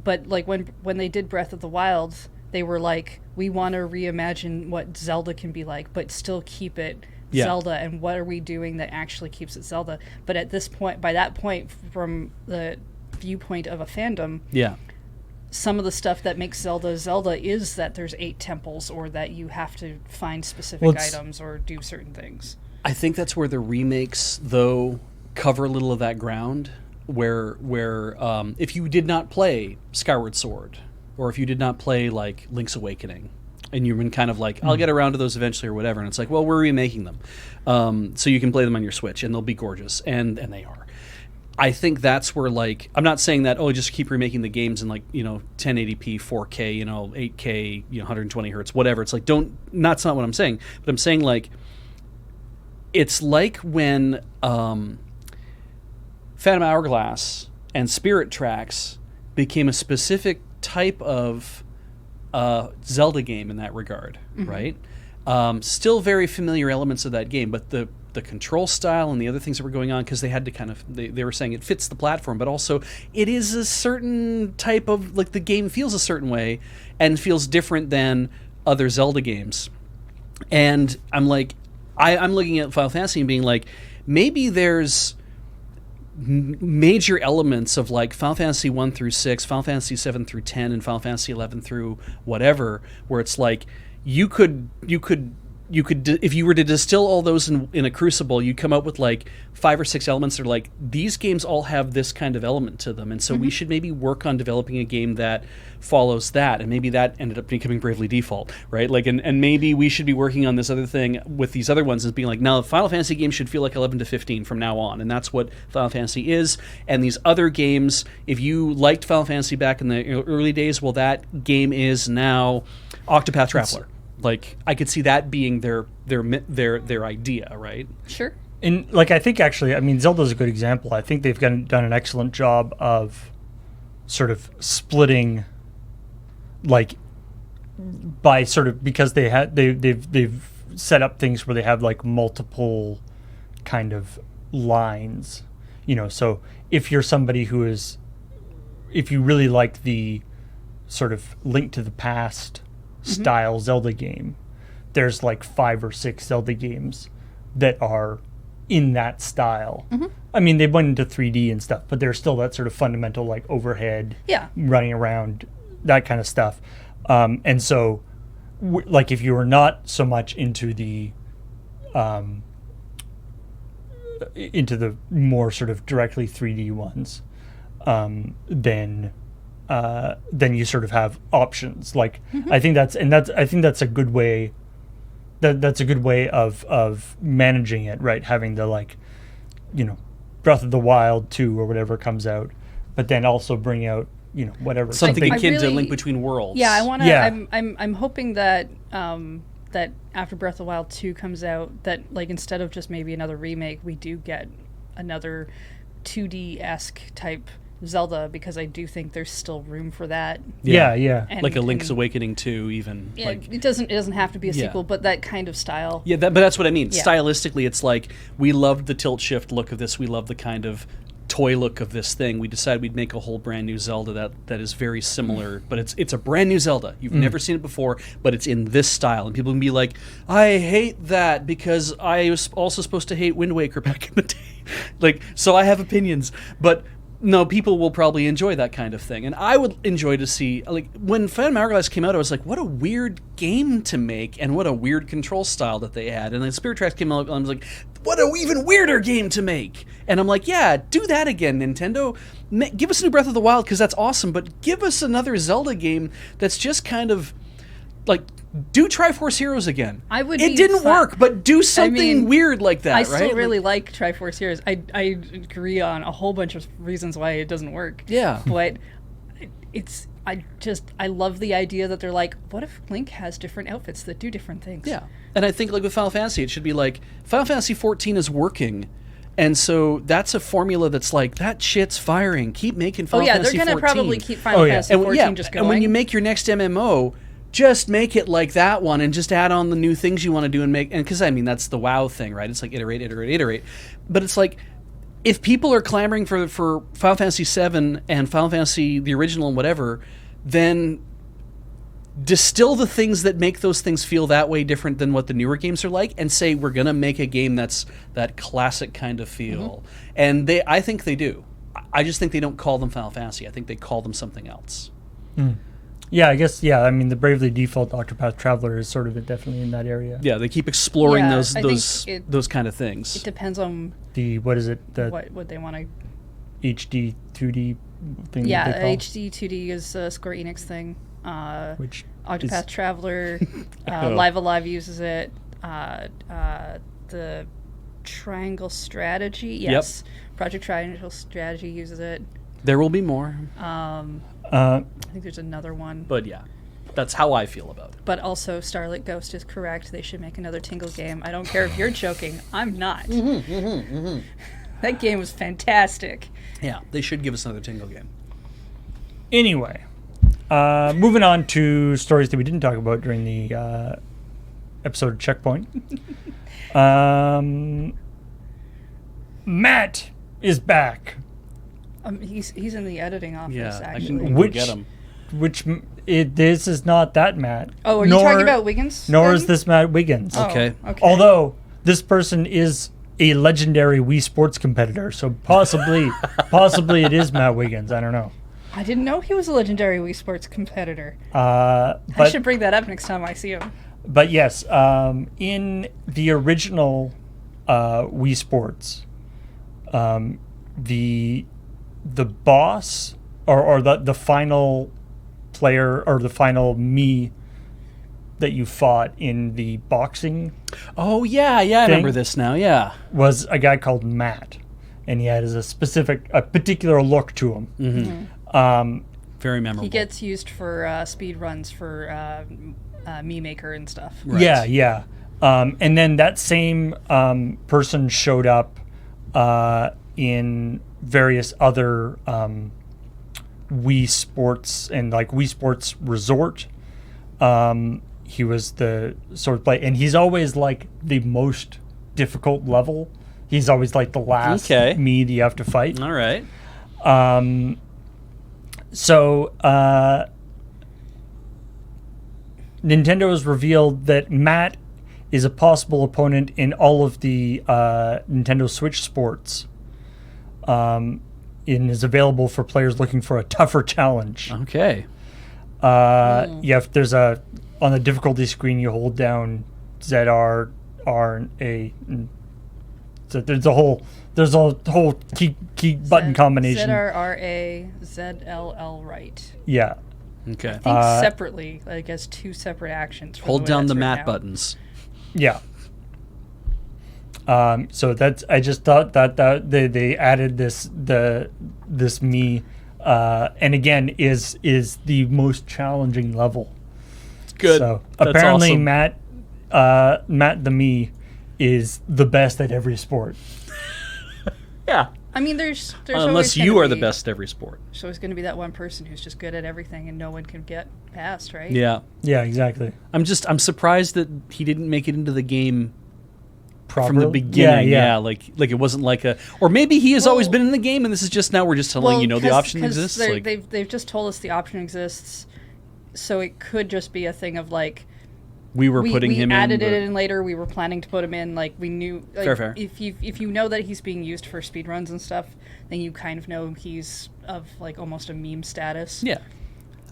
But like when they did Breath of the Wild, they were like, we want to reimagine what Zelda can be like, but still keep it Zelda. And what are we doing that actually keeps it Zelda? But at this point, by that point, from the viewpoint of a fandom, some of the stuff that makes Zelda Zelda is that there's 8 temples, or that you have to find specific items or do certain things. I think that's where the remakes, though, cover a little of that ground. Where if you did not play Skyward Sword, or if you did not play like Link's Awakening, and you've been kind of like, I'll get around to those eventually or whatever, and it's like, well, we're remaking them, so you can play them on your Switch, and they'll be gorgeous, and they are. I think that's where, like, I'm not saying that, just keep remaking the games in, like, 1080p, 4K, 8K, 120 hertz, whatever. It's like, that's not what I'm saying. But I'm saying, like, it's like when Phantom Hourglass and Spirit Tracks became a specific type of Zelda game in that regard, right? Still very familiar elements of that game, but the control style and the other things that were going on, because they had to kind of, they were saying it fits the platform, but also it is a certain type of, like, the game feels a certain way and feels different than other Zelda games. And I'm like, I'm looking at Final Fantasy and being like, maybe there's major elements of like Final Fantasy 1 through 6, Final Fantasy 7 through 10, and Final Fantasy 11 through whatever, where it's like you could if you were to distill all those in a crucible, you'd come up with like 5 or 6 elements that are like, these games all have this kind of element to them, and so we should maybe work on developing a game that follows that. And maybe that ended up becoming Bravely Default, right? Like, and maybe we should be working on this other thing with these other ones, as being like, now the Final Fantasy game should feel like 11 to 15 from now on, and that's what Final Fantasy is. And these other games, if you liked Final Fantasy back in the early days, well, that game is now Octopath Traveler. Like, I could see that being their idea, right? Sure. And like, I think actually, I mean, Zelda's a good example. I think they've done an excellent job of sort of splitting, like, by sort of, because they've set up things where they have like multiple kind of lines, So if you're somebody if you really like the sort of Link to the Past style Zelda game, there's like 5 or 6 Zelda games that are in that style. I mean, they went into 3D and stuff, but there's still that sort of fundamental, like, overhead, running around, that kind of stuff. And so, like, if you were not so much into the into the more sort of directly 3D ones, then you sort of have options. Like I think that's a good way. That's a good way of managing it, right? Having the, like, Breath of the Wild 2 or whatever comes out, but then also bring out whatever something akin to really- Link Between Worlds. Yeah, I want to. Yeah. I'm hoping that that after Breath of the Wild 2 comes out, that, like, instead of just maybe another remake, we do get another 2D-esque type Zelda, because I do think there's still room for that. Yeah. And, like a Link's and- Awakening 2, even. Yeah, Like, it doesn't have to be a Yeah. sequel, but that kind of style. yeah, but that's what I mean. Yeah. Stylistically, it's like we loved the tilt shift look of this. We love the kind of toy look of this thing. We decided we'd make a whole brand new Zelda that is very similar, but it's a brand new Zelda. You've never seen it before, but it's in this style, and people can be like, I hate that because I was also supposed to hate Wind Waker back in the day. Like, so I have opinions, but no, people will probably enjoy that kind of thing. And I would enjoy to see, like, when Phantom Hourglass came out, I was like, what a weird game to make, and what a weird control style that they had. And then Spirit Tracks came out, and I was like, what a even weirder game to make. And I'm like, yeah, do that again, Nintendo. Give us a new Breath of the Wild, because that's awesome, but give us another Zelda game that's just kind of, like, do Triforce Heroes again. It be didn't fine. work, but do something mean, weird like that, I right? still really like Triforce Heroes. I agree on a whole bunch of reasons why it doesn't work. Yeah. But I love the idea that they're like, what if Link has different outfits that do different things? Yeah. And I think, like, with Final Fantasy, it should be like, Final Fantasy 14 is working, and so that's a formula that's like, that shit's firing. Keep making Final Fantasy 14. They're going to probably keep Final Fantasy 14 just going. And when you make your next MMO, just make it like that one and just add on the new things you want to do and make, and because I mean that's the WoW thing, right? It's like iterate. But it's like, if people are clamoring for Final Fantasy 7 and Final Fantasy the original and whatever, then distill the things that make those things feel that way different than what the newer games are like, and say we're gonna make a game that's that classic kind of feel. And I think they do. I just think they don't call them Final Fantasy. I think they call them something else. Yeah, I guess. Yeah, I mean, the Bravely Default Octopath Traveler is sort of definitely in that area. Yeah, they keep exploring Yeah, those I think those kind of things. It depends on What is it? The what they want to. HD 2D thing. Yeah, that they call? HD 2D is a Square Enix thing. Which Octopath is- Traveler, Live Alive uses it. The Triangle Strategy, yes. Project Triangle Strategy uses it. There will be more, I think there's another one. but yeah, that's how I feel about it. But also, Starlit Ghost is correct. They should make another Tingle game. I don't care if you're joking. I'm not. That game was fantastic. Yeah, they should give us another Tingle game. Anyway, moving on to stories that we didn't talk about during the episode of ChillPoint. Matt is back. He's in the editing office, Yeah, I actually. can go Which- get him. This is not that Matt. Oh, are you talking about Wiggins? Nor then? is this Matt Wiggins. Oh, Okay. Although this person is a legendary Wii Sports competitor, so possibly it is Matt Wiggins. I don't know. I didn't know he was a legendary Wii Sports competitor. I But should bring that up next time I see him. But yes, in the original Wii Sports, the boss or the final player or the final me that you fought in the boxing Oh yeah, I remember Thing? this now. Yeah. was a guy called Matt, and he had a particular look to him. Very memorable. He gets used for speed runs for Me Maker and stuff. Right. Yeah. And then that same person showed up in various other Wii Sports and like Wii Sports Resort. He was the sort of play, and he's always like the most difficult level. He's always like the last me that you have to fight. All right. So Nintendo has revealed that Matt is a possible opponent in all of the Nintendo Switch Sports, and is available for players looking for a tougher challenge. Okay. There's on the difficulty screen, you hold down Z, R, and A, and So there's a whole key button combination. ZRRA, right. Yeah. Okay. I think separately, like as two separate actions. for Hold way down that's the written mat out. buttons. Yeah. So that's I just thought that they added this me, and again is the most challenging level. Good. So That's apparently awesome. Matt the me is the best at every sport. Yeah. I mean, there's Unless always you gonna are the be- best at every sport. There's always going to be that one person who's just good at everything and no one can get past, right? Yeah. Yeah, exactly. I'm surprised that he didn't make it into the game from the Properly? beginning. Yeah. Like it wasn't like a, or maybe he has always Well- been in the game and this is just now we're just telling the 'cause- option 'cause exists. they're- Like, they've just told us the option exists, so it could just be a thing of like we were putting we him in. added it but- in later. We were planning to put him in. Like we knew. Like, Fair. If you know that he's being used for speedruns and stuff, then you kind of know he's of like almost a meme status. Yeah.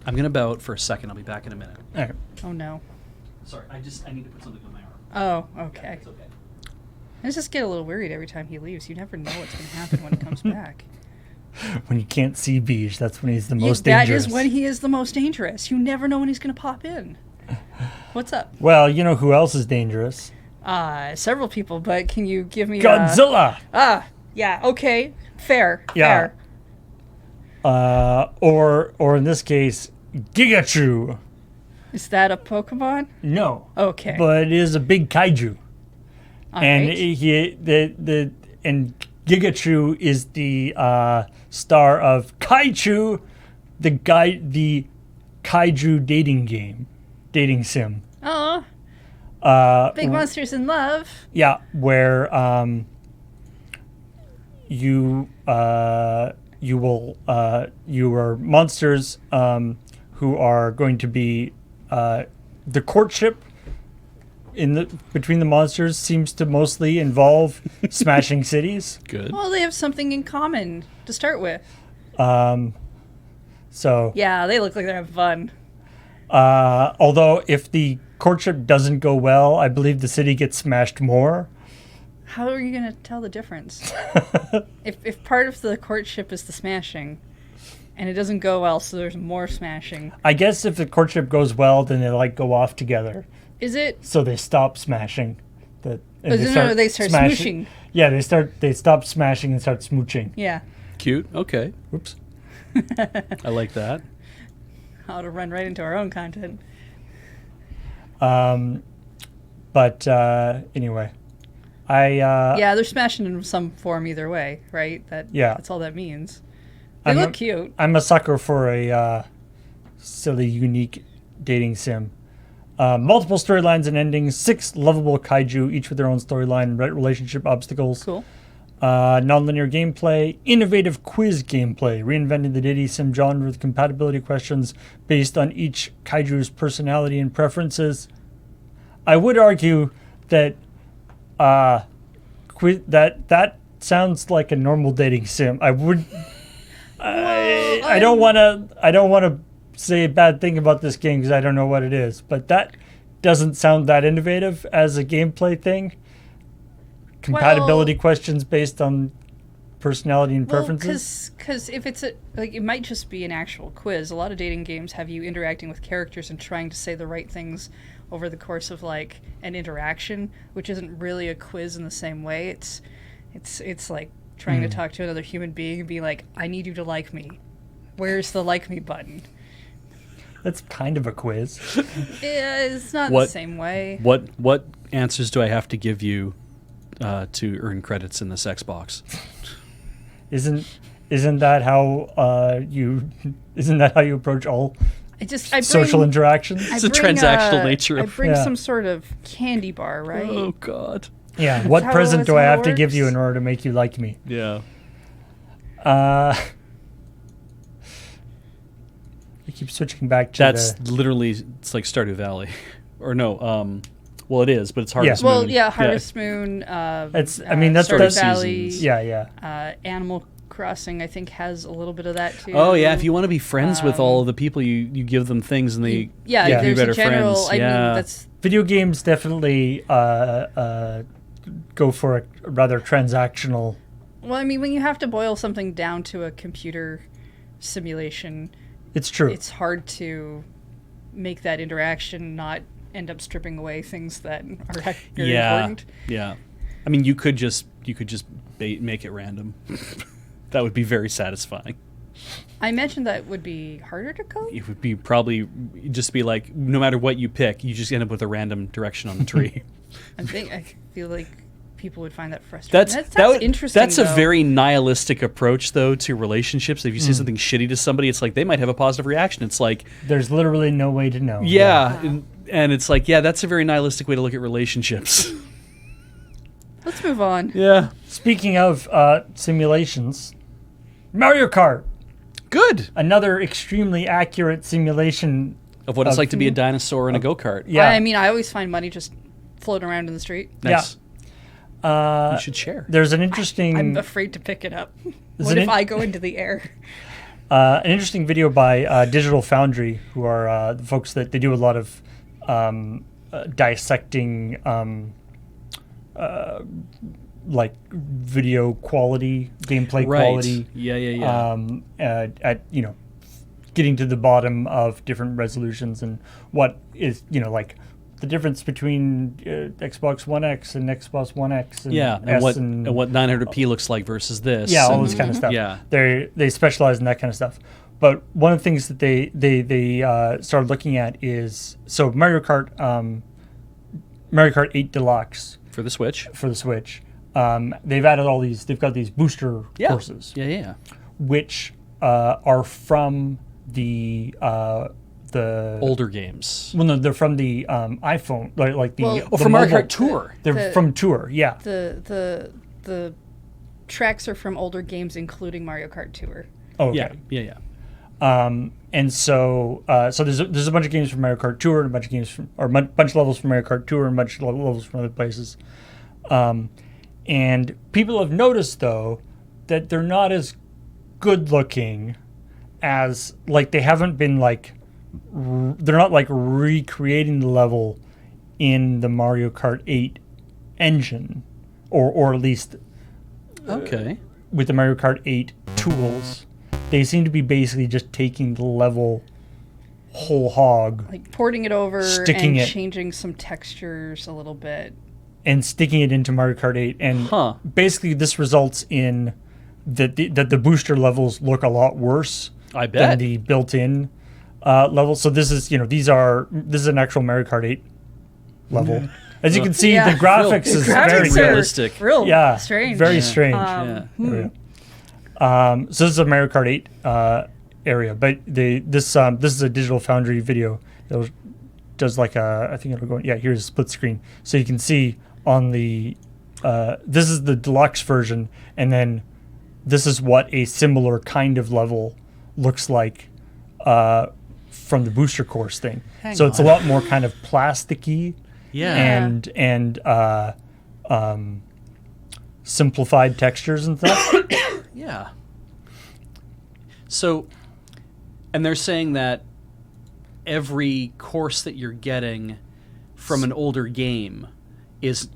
I'm going to bow out for a second. I'll be back in a minute. All right. Oh no. Sorry. I need to put something on my arm. Oh, okay. It's okay. I just get a little worried every time he leaves. You never know what's going to happen when he comes back. When you can't see Beige, that's when he's the You- most that dangerous. is when he is the most dangerous. You never know when he's going to pop in. What's up? Well, you know who else is dangerous? Several people, but can you give me Godzilla. Yeah. Okay. Fair. Yeah. Fair. Or in this case, Gigachu. Is that a Pokemon? No. Okay. But it is a big kaiju. All And right. and Gigachu is the star of Kaichu, the kaiju dating sim. Oh, big monsters in love. Yeah, where you are monsters who are going to be the courtship between the monsters seems to mostly involve smashing cities. Good. Well, they have something in common to start with. So Yeah, they look like they're having fun. although if the courtship doesn't go well, I believe the city gets smashed more. How are you going to tell the difference? if part of the courtship is the smashing, and it doesn't go well, so there's more smashing. I guess if the courtship goes well, then they like go off together. Is it? So they stop smashing. And They start smooshing. Yeah, they stop smashing and start smooching. Yeah. Cute. Okay. Whoops. I like that. How to run right into our own content. But anyway, Yeah, they're smashing in some form either way, right? Yeah. That's all that means. They I'm look a- cute. I'm a sucker for a silly, unique dating sim. Multiple storylines and endings, 6 lovable kaiju, each with their own storyline and relationship obstacles. Cool. Non-linear gameplay, innovative quiz gameplay, reinventing the dating sim genre with compatibility questions based on each kaiju's personality and preferences. I would argue that that sounds like a normal dating sim. I would. I don't want to say a bad thing about this game because I don't know what it is, but that doesn't sound that innovative as a gameplay thing. Compatibility questions based on personality and preferences. Because if it's it might just be an actual quiz. A lot of dating games have you interacting with characters and trying to say the right things over the course of like an interaction, which isn't really a quiz in the same way. It's like trying to talk to another human being and be like, I need you to like me. Where's the like me button? That's kind of a quiz. Yeah, it's not What- the same way. What answers do I have to give you to earn credits in the sex box? Isn't that how you approach all I social bring, interactions? I It's the bring, transactional nature I of- bring Yeah. some sort of candy bar, right? Oh God. Yeah. What how- present that's do I how it have to give you works? in order to make you like me? Yeah. I keep switching back to That's the, literally, it's like Stardew Valley, or no. Well, it is, but it's Harvest Well, Moon. yeah, Harvest Moon. It's. I mean, that's Stardew what. Valley. Yeah. Animal Crossing, I think, has a little bit of that too. Oh yeah, if you want to be friends with all of the people, you give them things and they yeah, Yeah. be there's better a general. friends. I Yeah. mean, that's Video games definitely go for a rather transactional. Well, I mean, when you have to boil something down to a computer simulation, It's true. it's hard to make that interaction not end up stripping away things that are very important. Yeah. I mean, you could just make it random. That would be very satisfying. I imagine that would be harder to code. It would be probably just be like, no matter what you pick, you just end up with a random direction on the tree. I feel like people would find that frustrating. That's interesting. That's a though. very nihilistic approach, though, to relationships. If you say something shitty to somebody, it's like they might have a positive reaction. It's like, There's literally no way to know. yeah, and it's like, yeah, that's a very nihilistic way to look at relationships. Let's move on. Yeah, Speaking of simulations, Mario Kart, good. another extremely accurate simulation. Of what it's like to be a dinosaur in a go-kart. Yeah. I mean, I always find money just floating around in the street. Nice. Yeah. You should share. There's an interesting. I'm afraid to pick it up. Is What it if in- I go into the air? An interesting video by Digital Foundry, who are the folks that they do a lot of dissecting like video quality, gameplay Right. quality. Yeah. At getting to the bottom of different resolutions and what is like the difference between Xbox One X and Xbox One X and And S what 900p looks like versus this. yeah, all and- this kind of stuff. Yeah. They specialize in that kind of stuff. But one of the things that they started looking at is Mario Kart 8 Deluxe For the Switch. for the Switch. They've added all these. They've got these booster courses, Yeah. which are from the Older games. Well, no, they're from the iPhone, like the. Well- the Oh, from Mario mobile- Kart Tour. They're The- from Tour, yeah. The tracks are from older games, including Mario Kart Tour. Oh, okay. Yeah. And so there's a bunch of games from Mario Kart Tour and a bunch of games from, or a bunch of levels from Mario Kart Tour and a bunch of levels from other places. And people have noticed though that they're not as good looking as they haven't been they're not recreating the level in the Mario Kart 8 engine, or at least Okay. with the Mario Kart 8 tools. They seem to be basically just taking the level whole hog Like porting it over Sticking and it. changing some textures a little bit. and sticking it into Mario Kart 8. And Huh. basically this results in that the booster levels look a lot worse I than bet. the built-in levels. So this is, this is an actual Mario Kart 8 level. As you can see, Yeah. the graphics is very Graphics good. are realistic. Real strange. Very strange. Yeah. So this is a Mario Kart 8 area, but this is a Digital Foundry video that does I think it'll go. Yeah, here's a split screen, so you can see on the this is the deluxe version, and then this is what a similar kind of level looks like from the booster course thing. So it's a lot more kind of plasticky Yeah. and simplified textures and stuff. Yeah. So, and they're saying that every course that you're getting from an older game is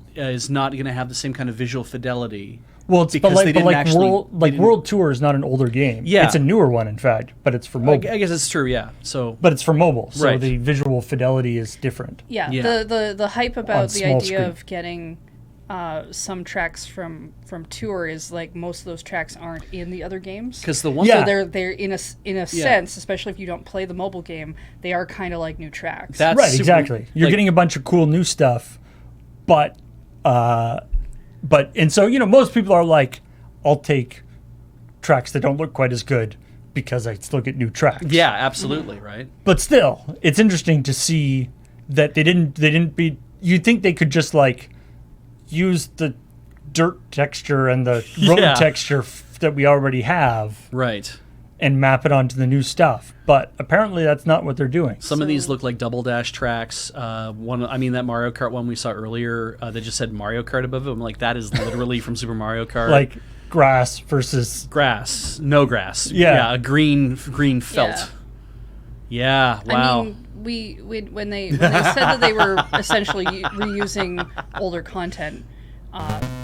not going to have the same kind of visual fidelity. Well, it's Because they didn't actually- they didn't- World Tour is not an older game. Yeah. It's a newer one, in fact, but it's for I mobile. guess it's true, yeah. So, But it's for mobile, so Right. the visual fidelity is different. Yeah, Yeah. the hype On about the small idea screen. of getting some tracks from Tour is most of those tracks aren't in the other games. because the one Yeah. So they're in a sense, especially if you don't play the mobile game, they are kind of like new tracks. that's Right, super- exactly. You're like- getting a bunch of cool new stuff, but and so most people are like, I'll take tracks that don't look quite as good because I still get new tracks. Yeah, absolutely, right? But still, it's interesting to see that they didn't be. You'd think they could just use the dirt texture and the road Yeah. texture that we already have Right. and map it onto the new stuff. But apparently that's not what they're doing. Some of these So- look like double dash tracks. That Mario Kart one we saw earlier, that just said Mario Kart above it. I'm like, that is literally from Super Mario Kart. Like grass versus. grass, no grass. Yeah. a green felt. Yeah. Wow. I mean, when they said that they were essentially reusing older content,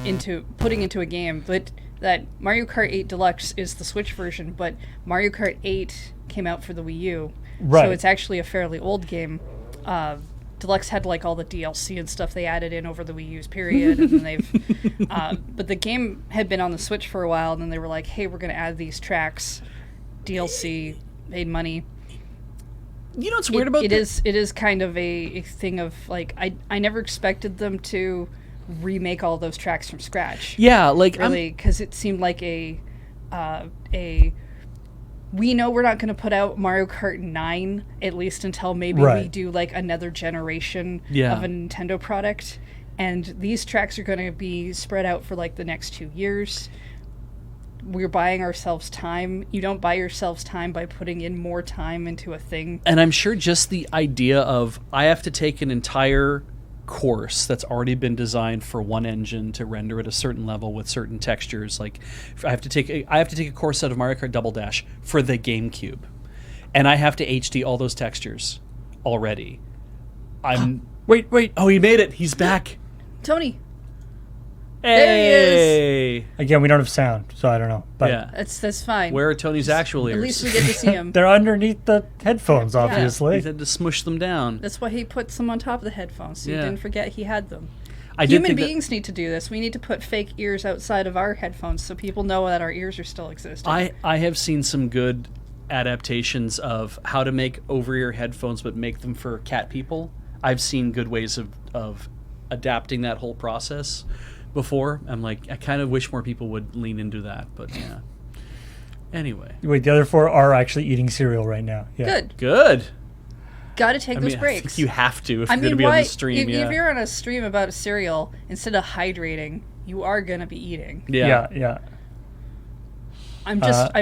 into putting into a game, but that Mario Kart 8 Deluxe is the Switch version, but Mario Kart 8 came out for the Wii U, Right. so it's actually a fairly old game. Deluxe had like all the DLC and stuff they added in over the Wii U's period, and then they've. But the game had been on the Switch for a while, and then they were like, "Hey, we're going to add these tracks, DLC, made money." You know what's weird about it is kind of a thing of like I never expected them to remake all those tracks from scratch. Yeah, like Really, because it seemed like a we know we're not going to put out Mario Kart 9 at least until maybe we do like another generation of a Nintendo product, and these tracks are going to be spread out for like the next 2 years. We're buying ourselves time. You don't buy yourselves time by putting in more time into a thing. And I'm sure just the idea of I have to take an entire course that's already been designed for one engine to render at a certain level with certain textures. Like I have to take a course out of Mario Kart Double Dash for the GameCube, and I have to HD all those textures already. Wait! Oh, he made it! He's back! Tony, Hey! There he is. Again, we don't have sound, so I don't know. But Yeah. that's fine. Where are Tony's actual ears? At least we get to see him. they're underneath the headphones, obviously. He had to smush them down. That's why he puts them on top of the headphones, so you didn't forget he had them. I did Human think beings need to do this. We need to put fake ears outside of our headphones so people know that our ears are still existing. I have seen some good adaptations of how to make over-ear headphones but make them for cat people. I've seen good ways of adapting that whole process before. I'm like, I kind of wish more people would lean into that, but yeah. Anyway. Wait, the other four are actually eating cereal right now. Yeah. Good. Got to take those I breaks. think you have to if I you're going to mean, be on the stream. If you're on a stream about a cereal, instead of hydrating, you are going to be eating. Yeah. I'm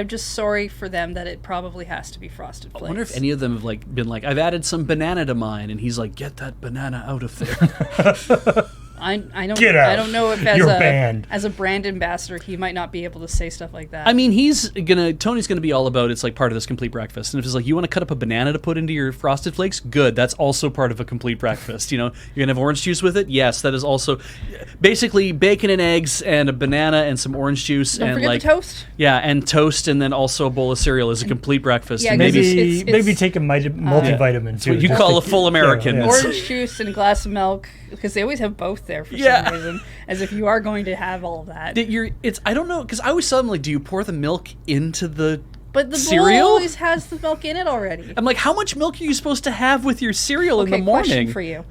just sorry for them that it probably has to be Frosted Flakes. I wonder if any of them have like been like, I've added some banana to mine, and he's like, get that banana out of there. I don't Get out. I don't know if You're banned. as a brand ambassador he might not be able to say stuff like that. I mean, Tony's gonna be all about it's like part of this complete breakfast. And if it's like you want to cut up a banana to put into your Frosted Flakes, good. That's also part of a complete breakfast. You know, you're gonna have orange juice with it. Yes, that is also basically bacon and eggs and a banana and some orange juice don't and forget like the toast. Yeah, and toast, and then also a bowl of cereal is a complete breakfast. Yeah, And Maybe it's- take a multivitamin too. what you Just call to a full American. Yeah. Orange juice and a glass of milk, because they always have both there for some reason, as if you are going to have all of that. I don't know, because I always saw them like, do you pour the milk into the But the cereal? bowl always has the milk in it already. I'm like, how much milk are you supposed to have with your cereal in the morning? Question for you.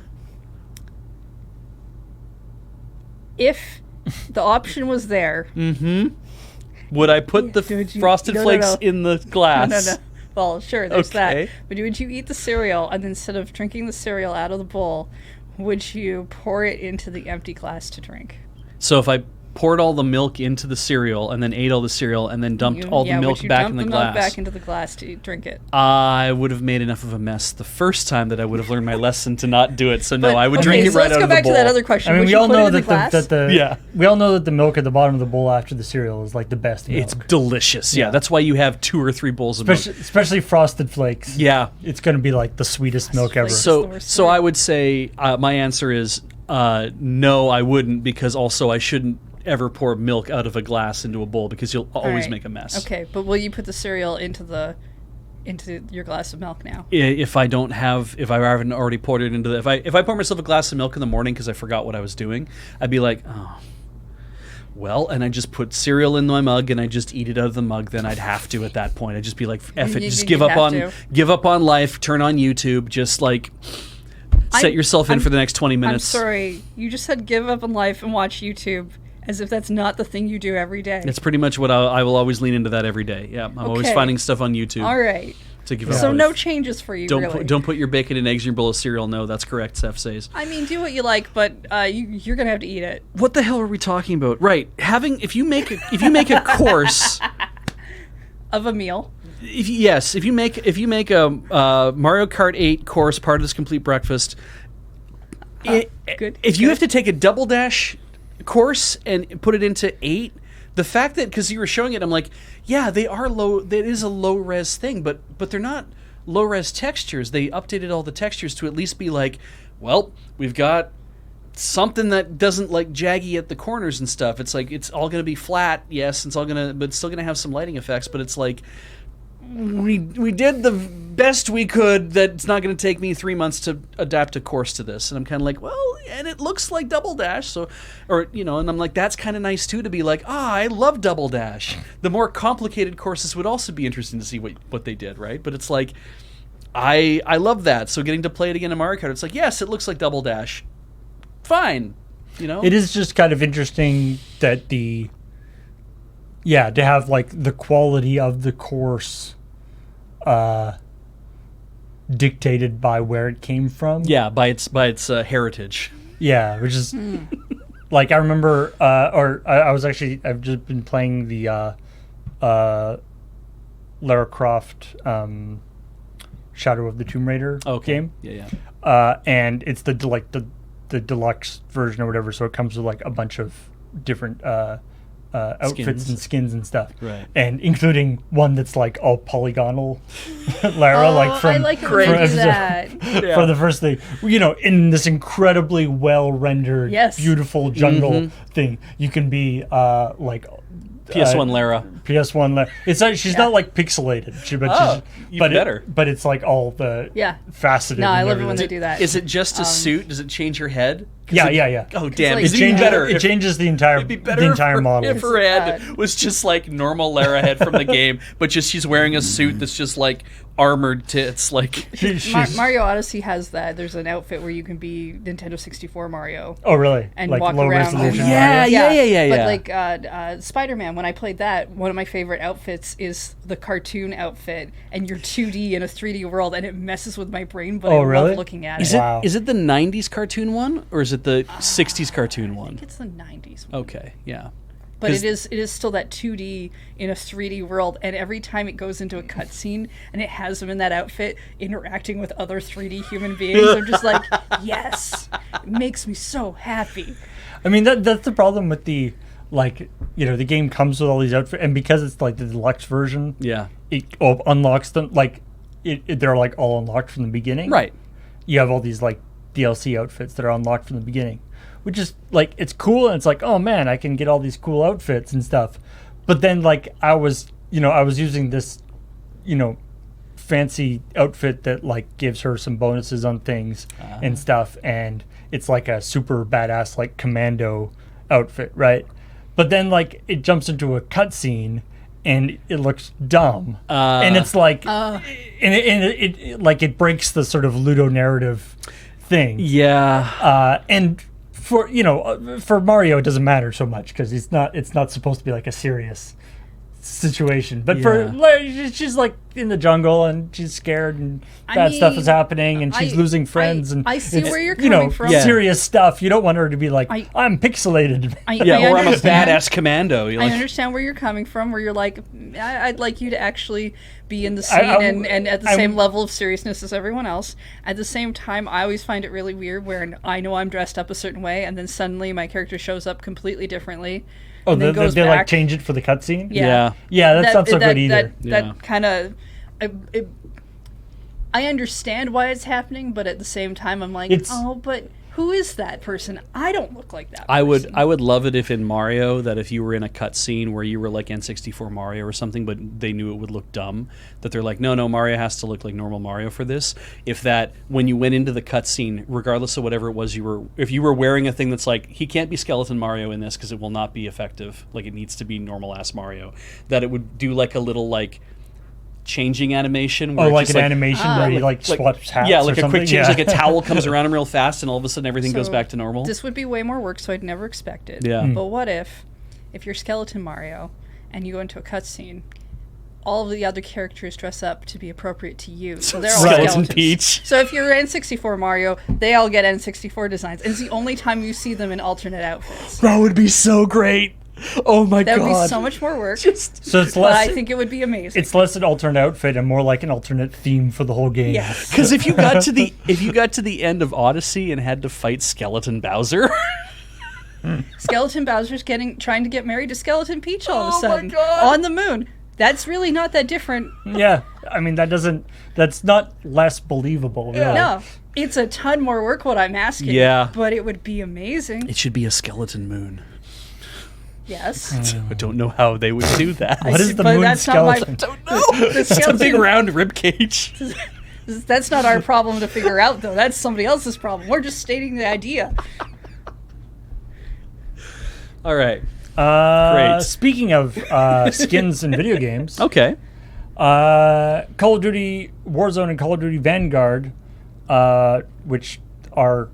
If the option was there, Would I put the Would you- Frosted no, no, Flakes no. in the glass? no. Well, sure, there's Okay. that. But would you eat the cereal, and then instead of drinking the cereal out of the bowl, would you pour it into the empty glass to drink? So if I poured all the milk into the cereal and then ate all the cereal and then dumped all the milk would you back dump in the milk glass, back into the glass to drink it? I would have made enough of a mess the first time that I would have learned my lesson to not do it. So no, But- I would okay, drink it so right let's out go of the back bowl. to that other question. I mean, Would we you all put it know in the that glass? Yeah. we all know that the milk at the bottom of the bowl after the cereal is like the best milk. It's delicious. Yeah, Yeah. that's why you have 2 or 3 bowls of milk. especially Frosted Flakes. Yeah. It's going to be like the sweetest milk ever. Flakes. So, the worst so cereal. I would say my answer is no, I wouldn't, because also I shouldn't ever pour milk out of a glass into a bowl because you'll always Alright. make a mess. Okay, but will you put the cereal into your glass of milk now? If I haven't already poured it into if I pour myself a glass of milk in the morning because I forgot what I was doing, I'd be like, oh, well, and I just put cereal in my mug and I just eat it out of the mug. Then I'd have to at that point. I'd just be like, F it, just You'd give up have on to. give up on life. Turn on YouTube. Just like set yourself in for the next 20 minutes. I'm sorry, you just said give up on life and watch YouTube, as if that's not the thing you do every day. That's pretty much what I will always lean into that every day. Yeah, I'm always Okay. finding stuff on YouTube All right. to give up. So life. no changes for you, Don't really. don't put your bacon and eggs in your bowl of cereal. No, that's correct. Seth says. I mean, do what you like, but you're gonna have to eat it. What the hell are we talking about? Right, if you make a course, Of a meal. if you make a Mario Kart 8 course part of this complete breakfast, Good. if you have to take a Double Dash course and put it into 8, the fact that, because you were showing it, I'm like, yeah, they are low. That is a low res thing, but they're not low res textures. They updated all the textures to at least be like, well, we've got something that doesn't like jaggy at the corners and stuff. It's like it's all going to be flat, yes, it's all but it's still going to have some lighting effects. But it's like we did the best we could. That it's not going to take me 3 months to adapt a course to this, and I'm kind of like, well, and it looks like Double Dash, so and I'm like, that's kind of nice too to be like, I love Double Dash. The more complicated courses would also be interesting to see what they did, right? But it's like I love that. So getting to play it again in Mario Kart, it's like, yes, it looks like Double Dash. Fine, It is just kind of interesting that to have like the quality of the course dictated by where it came from. Yeah, by its heritage. Yeah, which is like I remember, I've just been playing the Lara Croft Shadow of the Tomb Raider game. Yeah. And it's the deluxe version or whatever, so it comes with like a bunch of different outfits and skins and stuff, right? And including one that's like all polygonal Lara, like from I like it when they do that. For the first thing, in this incredibly well rendered, beautiful jungle thing, you can be like PS1 Lara. PS1 Lara. It's not, she's not like pixelated. But it's like all the faceted. No, I love it when they do that. Is it just a suit? Does it change your head? Yeah. Oh damn! Like, It'd be better. It changes the entire model. If her head was just like normal Lara head from the game, but just she's wearing a suit that's just like armored tits. Like Mario Odyssey has that. There's an outfit where you can be Nintendo 64 Mario. Oh really? And like walk low around. resolution. Yeah. But like Spider-Man, when I played that, one of my favorite outfits is the cartoon outfit, and you're 2D in a 3D world, and it messes with my brain. But I love looking at it. Is it the '90s cartoon one, or is it the '60s cartoon one? I think it's the '90s one. Okay, yeah. But it is still that 2D in a 3D world, and every time it goes into a cutscene and it has them in that outfit interacting with other 3D human beings, I'm just like, yes, it makes me so happy. I mean, that's the problem with the the game comes with all these outfits, and because it's like the deluxe version, it unlocks them they're like all unlocked from the beginning. Right. You have all these like DLC outfits that are unlocked from the beginning, which is like, it's cool, and it's like, oh man, I can get all these cool outfits and stuff. But then like I was using this fancy outfit that like gives her some bonuses on things and stuff, and it's like a super badass like commando outfit, right? But then like it jumps into a cutscene and it looks dumb, and it's like and it breaks the sort of ludonarrative thing. Yeah. And for Mario it doesn't matter so much because it's not supposed to be like a serious situation. But she's like in the jungle and she's scared and bad stuff is happening and she's losing friends and I see where you're coming from. Serious stuff. You don't want her to be like, I'm pixelated. Or I'm a badass commando. I understand where you're coming from, where you're like, I'd like you to actually be in the scene and at the same level of seriousness as everyone else. At the same time, I always find it really weird where I know I'm dressed up a certain way and then suddenly my character shows up completely differently. Oh, they like change it for the cutscene? Yeah. That's not so good either. That kind of... I understand why it's happening, but at the same time, I'm like, but who is that person? I don't look like that person. I would love it if in Mario, that if you were in a cutscene where you were like N64 Mario or something, but they knew it would look dumb, that they're like, no, Mario has to look like normal Mario for this. If that, when you went into the cutscene, regardless of whatever it was if you were wearing a thing that's like, he can't be Skeleton Mario in this because it will not be effective, like it needs to be normal-ass Mario, that it would do like a little like changing animation where like an animation where he like swaps hats like a quick change, like a towel comes around him real fast and all of a sudden everything goes back to normal. This would be way more work, so I'd never expect it. But what if you're Skeleton Mario and you go into a cutscene, all of the other characters dress up to be appropriate to you, so they're all skeletons. Peach. So if you're N64 Mario, they all get N64 designs, and it's the only time you see them in alternate outfits. That would be so great. Oh my god. That would be so much more work. So it's less. But I think it would be amazing. It's less an alternate outfit and more like an alternate theme for the whole game. Yes. Because if you got to the end of Odyssey and had to fight Skeleton Bowser, Skeleton Bowser's trying to get married to Skeleton Peach all of a sudden on the moon. That's really not that different. Yeah, I mean that's not less believable. Really. No, It's a ton more work what I'm asking. Yeah. But it would be amazing. It should be a skeleton moon. Yes. I don't know how they would do that. What is the But moon that's not my- skeleton? don't know. The Something skeleton- around rib cage. That's not our problem to figure out, though. That's somebody else's problem. We're just stating the idea. All right. Great. Great. Speaking of skins in video games, Okay. Call of Duty Warzone and Call of Duty Vanguard, which are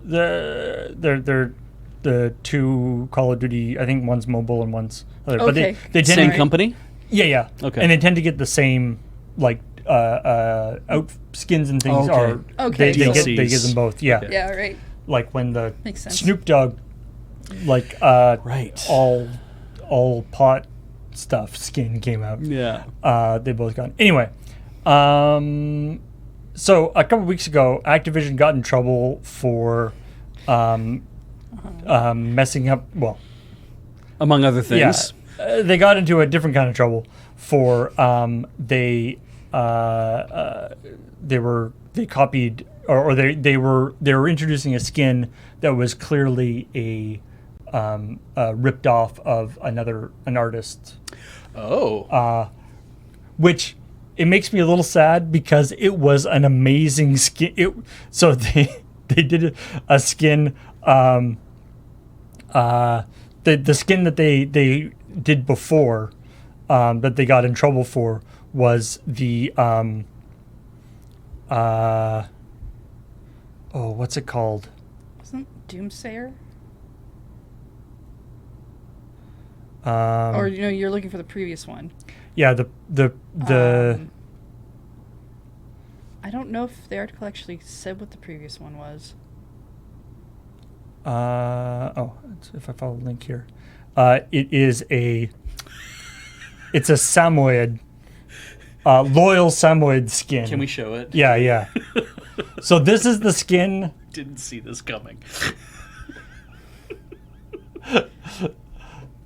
they're the two Call of Duty. I think one's mobile and one's other. But Okay. they tend Same to, company? Yeah. Okay. And they tend to get the same like out skins and things Okay. are Okay, they so- give them both. Yeah. Okay. Yeah, right. Like when the Makes sense. Snoop Dogg like Right. all pot stuff skin came out. Yeah. They both got. Anyway, so a couple weeks ago, Activision got in trouble for messing up. Well, Among other things. they got into a different kind of trouble for they copied or they were introducing a skin that was clearly a ripped off of an artist. Oh. Which it makes me a little sad because it was an amazing skin. So they did a skin. The skin that they did before that they got in trouble for was the what's it called? Wasn't Doomsayer? Um, Or you're looking for the previous one. Yeah, the I don't know if the article actually said what the previous one was. if I follow the link here, it's a Samoyed, loyal Samoyed skin. Can we show it? Yeah. So this is the skin. Didn't see this coming.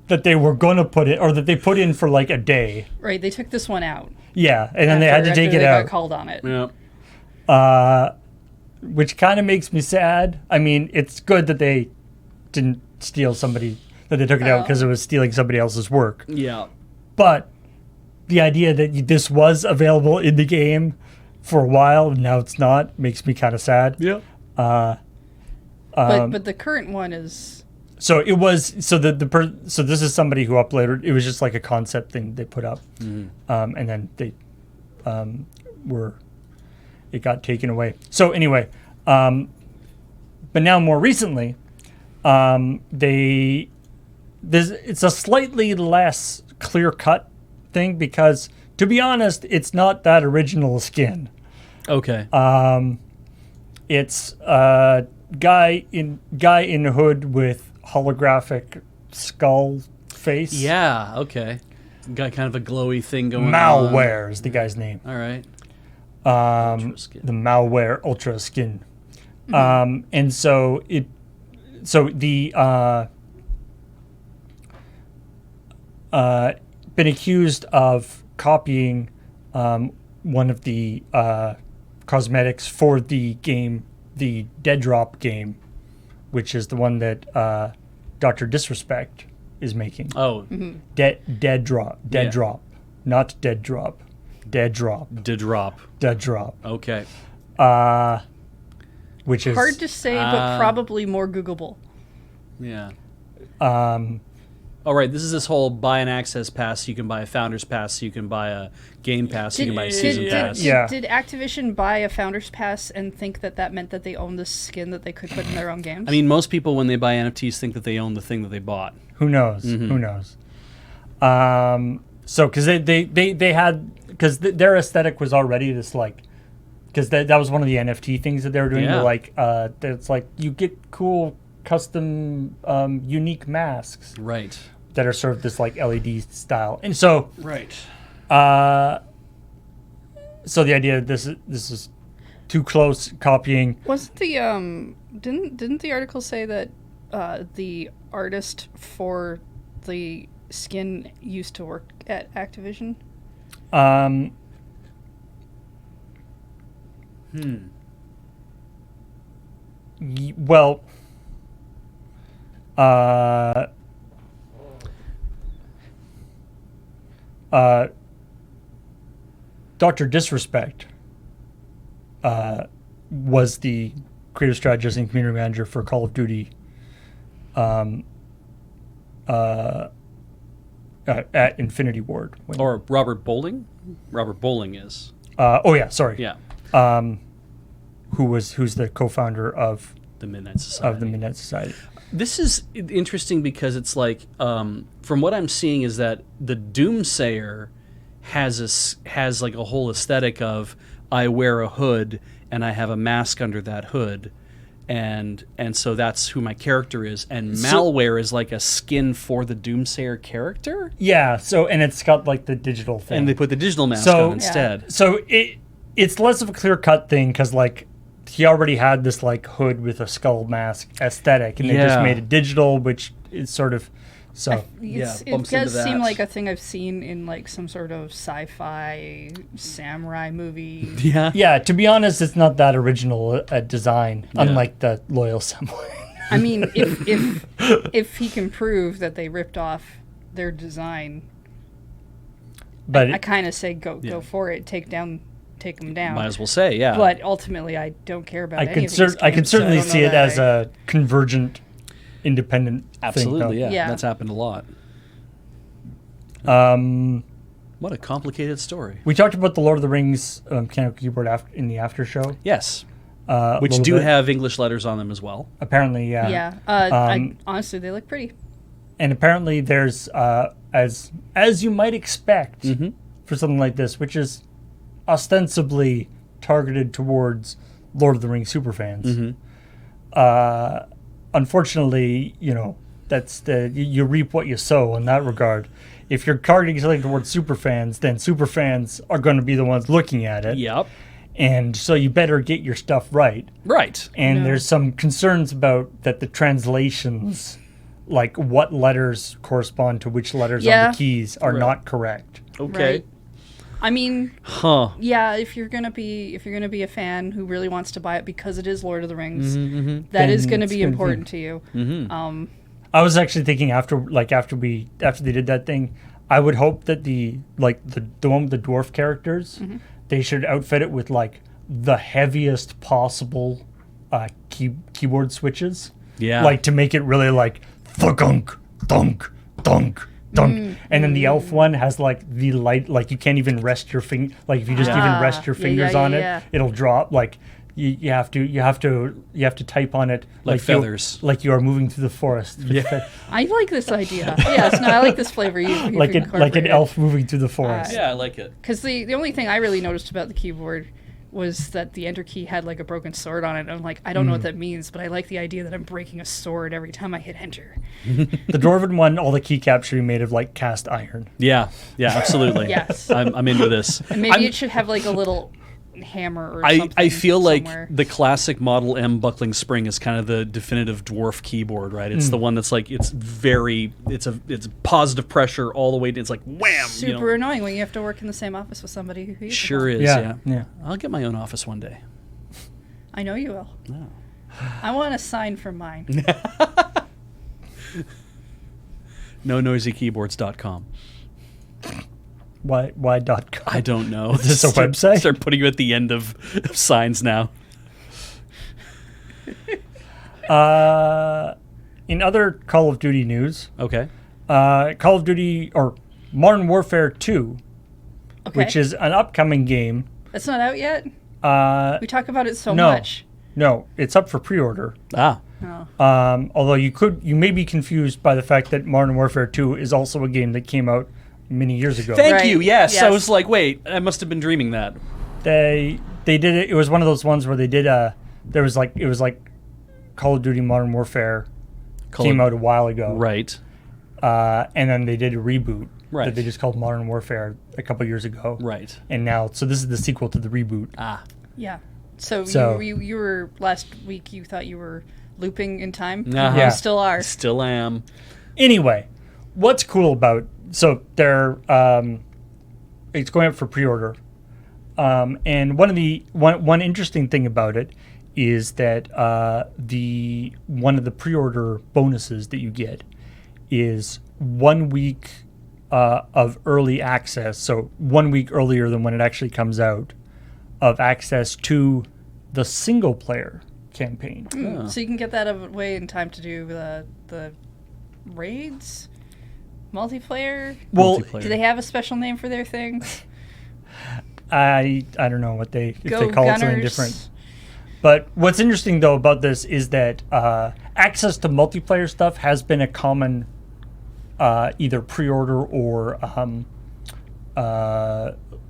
That they were going to put in, or that they put in for like a day. Right, they took this one out. Yeah, and then they had to after take they it got out. called on it. Yeah. Which kind of makes me sad. I mean, it's good that they didn't steal somebody, that they took it out because it was stealing somebody else's work. Yeah. But the idea that this was available in the game for a while and now it's not makes me kind of sad. Yeah. But the current one is... So it was so so this is somebody who uploaded. It was just like a concept thing they put up, and then they it got taken away. So anyway, but now more recently, it's a slightly less clear cut thing because, to be honest, it's not that original skin. Okay. It's a guy in the hood with holographic skull face. Yeah. Okay. Got kind of a glowy thing going on. Malware is the guy's name. All right. The Malware Ultra skin. And so been accused of copying one of the cosmetics for the game, the Dead Drop game, which is the one that Dr. Disrespect is making. Oh. Dead Drop, Yeah. not Dead Drop, Dead Drop, Did drop. Dead Drop. Okay. Which is Hard to say, but probably more Googleable. Yeah. All right. This is this whole buy an access pass. You can buy a founder's pass. You can buy a game pass. You can buy a season pass. Yeah. Did Activision buy a Founder's Pass and think that meant that they owned this skin that they could put in their own games? I mean, most people when they buy NFTs think that they own the thing that they bought. Who knows? Who knows? So because they had because their aesthetic was already this like because that was one of the NFT things that they were doing. Yeah. Like it's like you get cool custom unique masks Right. that are sort of this like LED style, and so Right. so the idea that this is too close copying. Wasn't the didn't the article say that the artist for the skin used to work at Activision? Well, Dr. Disrespect was the creative strategist and community manager for Call of Duty at Infinity Ward. Or Robert Bowling? Robert Bowling is. Sorry. Yeah. Who's the co-founder of The Midnight Society. This is interesting because it's like, from what I'm seeing is that the Doomsayer has like a whole aesthetic of I wear a hood and I have a mask under that hood, and so that's who my character is. And Malware is like a skin for the Doomsayer character. Yeah. So and it's got like the digital thing, And they put the digital mask on instead. So it's less of a clear cut thing because like he already had this like hood with a skull mask aesthetic, and they just made it digital, which is sort of so. It does seem like a thing I've seen in like some sort of sci-fi samurai movie. Yeah. Yeah. To be honest, it's not that original a design, unlike the Loyal Samurai. I mean, if he can prove that they ripped off their design, But I kind of say go for it. Take them down. Might as well say, yeah. But ultimately, I don't care about I any could of these games, I could certainly so I don't see know it that as a convergent, independent Absolutely, thing. yeah. That's happened a lot. What a complicated story. We talked about the Lord of the Rings mechanical keyboard in the after show. Yes. a Which little do bit. have English letters on them as well. Apparently, yeah. Yeah. Honestly, they look pretty. And apparently, there's as you might expect for something like this, which is ostensibly targeted towards Lord of the Rings superfans. Unfortunately, that's you reap what you sow in that regard. If you're targeting something towards superfans, then superfans are going to be the ones looking at it. Yep. And so you better get your stuff right. Right. And there's some concerns about that the translations, like what letters correspond to which letters on the keys, are not correct. Okay. Right. I mean, yeah. If you're gonna be a fan who really wants to buy it because it is Lord of the Rings, that is going to be important to you. I was actually thinking after they did that thing, I would hope that the one with the dwarf characters, they should outfit it with like the heaviest possible keyboard switches. Yeah. Like to make it really like thunk, thunk, thunk. Dunk. And then the elf one has like the light, like you can't even rest your finger. Like if you just even rest your fingers on it, it'll drop. Like you have to type on it like feathers, like you are moving through the forest. Yeah, I like this idea. Yes, no, I like this flavor. Like an elf moving through the forest. Yeah, I like it. Because the only thing I really noticed about the keyboard was that the enter key had like a broken sword on it. I'm like, I don't know what that means, but I like the idea that I'm breaking a sword every time I hit enter. The Dwarven one, all the keycaps should be made of like cast iron. Yeah, absolutely. Yes. I'm into this. And maybe it should have like a little hammer or something. I feel somewhere. like the classic Model M buckling spring is kind of the definitive dwarf keyboard, right? It's the one that's like it's positive pressure all the way. It's like wham. Super annoying when you have to work in the same office with somebody who uses Sure one. is. Yeah. I'll get my own office one day. I know you will. I want a sign for mine. NoNoisyKeyboards.com. Why .com? I don't know. Is this a website? Start putting you at the end of signs now. In other Call of Duty news, Okay. Call of Duty or Modern Warfare 2, which is an upcoming game. That's not out yet? We talk about it so no, much. No, it's up for pre-order. Ah. Oh. Although you may be confused by the fact that Modern Warfare 2 is also a game that came out many years ago. Thank you. Yes. I Yes. was like, wait, I must have been dreaming that. They did it. It was one of those ones where they did it was like Call of Duty Modern Warfare came out a while ago. Right. And then they did a reboot Right. that they just called Modern Warfare a couple years ago. Right. And now, so this is the sequel to the reboot. Ah. Yeah. So, So- you were last week. You thought you were looping in time. Uh-huh. Yeah. You still are. Still am. Anyway, what's cool about they're it's going up for pre-order, and one interesting thing about it is that the one of the pre-order bonuses that you get is 1 week of early access, so 1 week earlier than when it actually comes out, of access to the single player campaign. So you can get that away in time to do the raids, multiplayer. Well, Do they have a special name for their thing? I don't know what if Go they call it something Gunners. different. But what's interesting though about this is that access to multiplayer stuff has been a common either pre-order or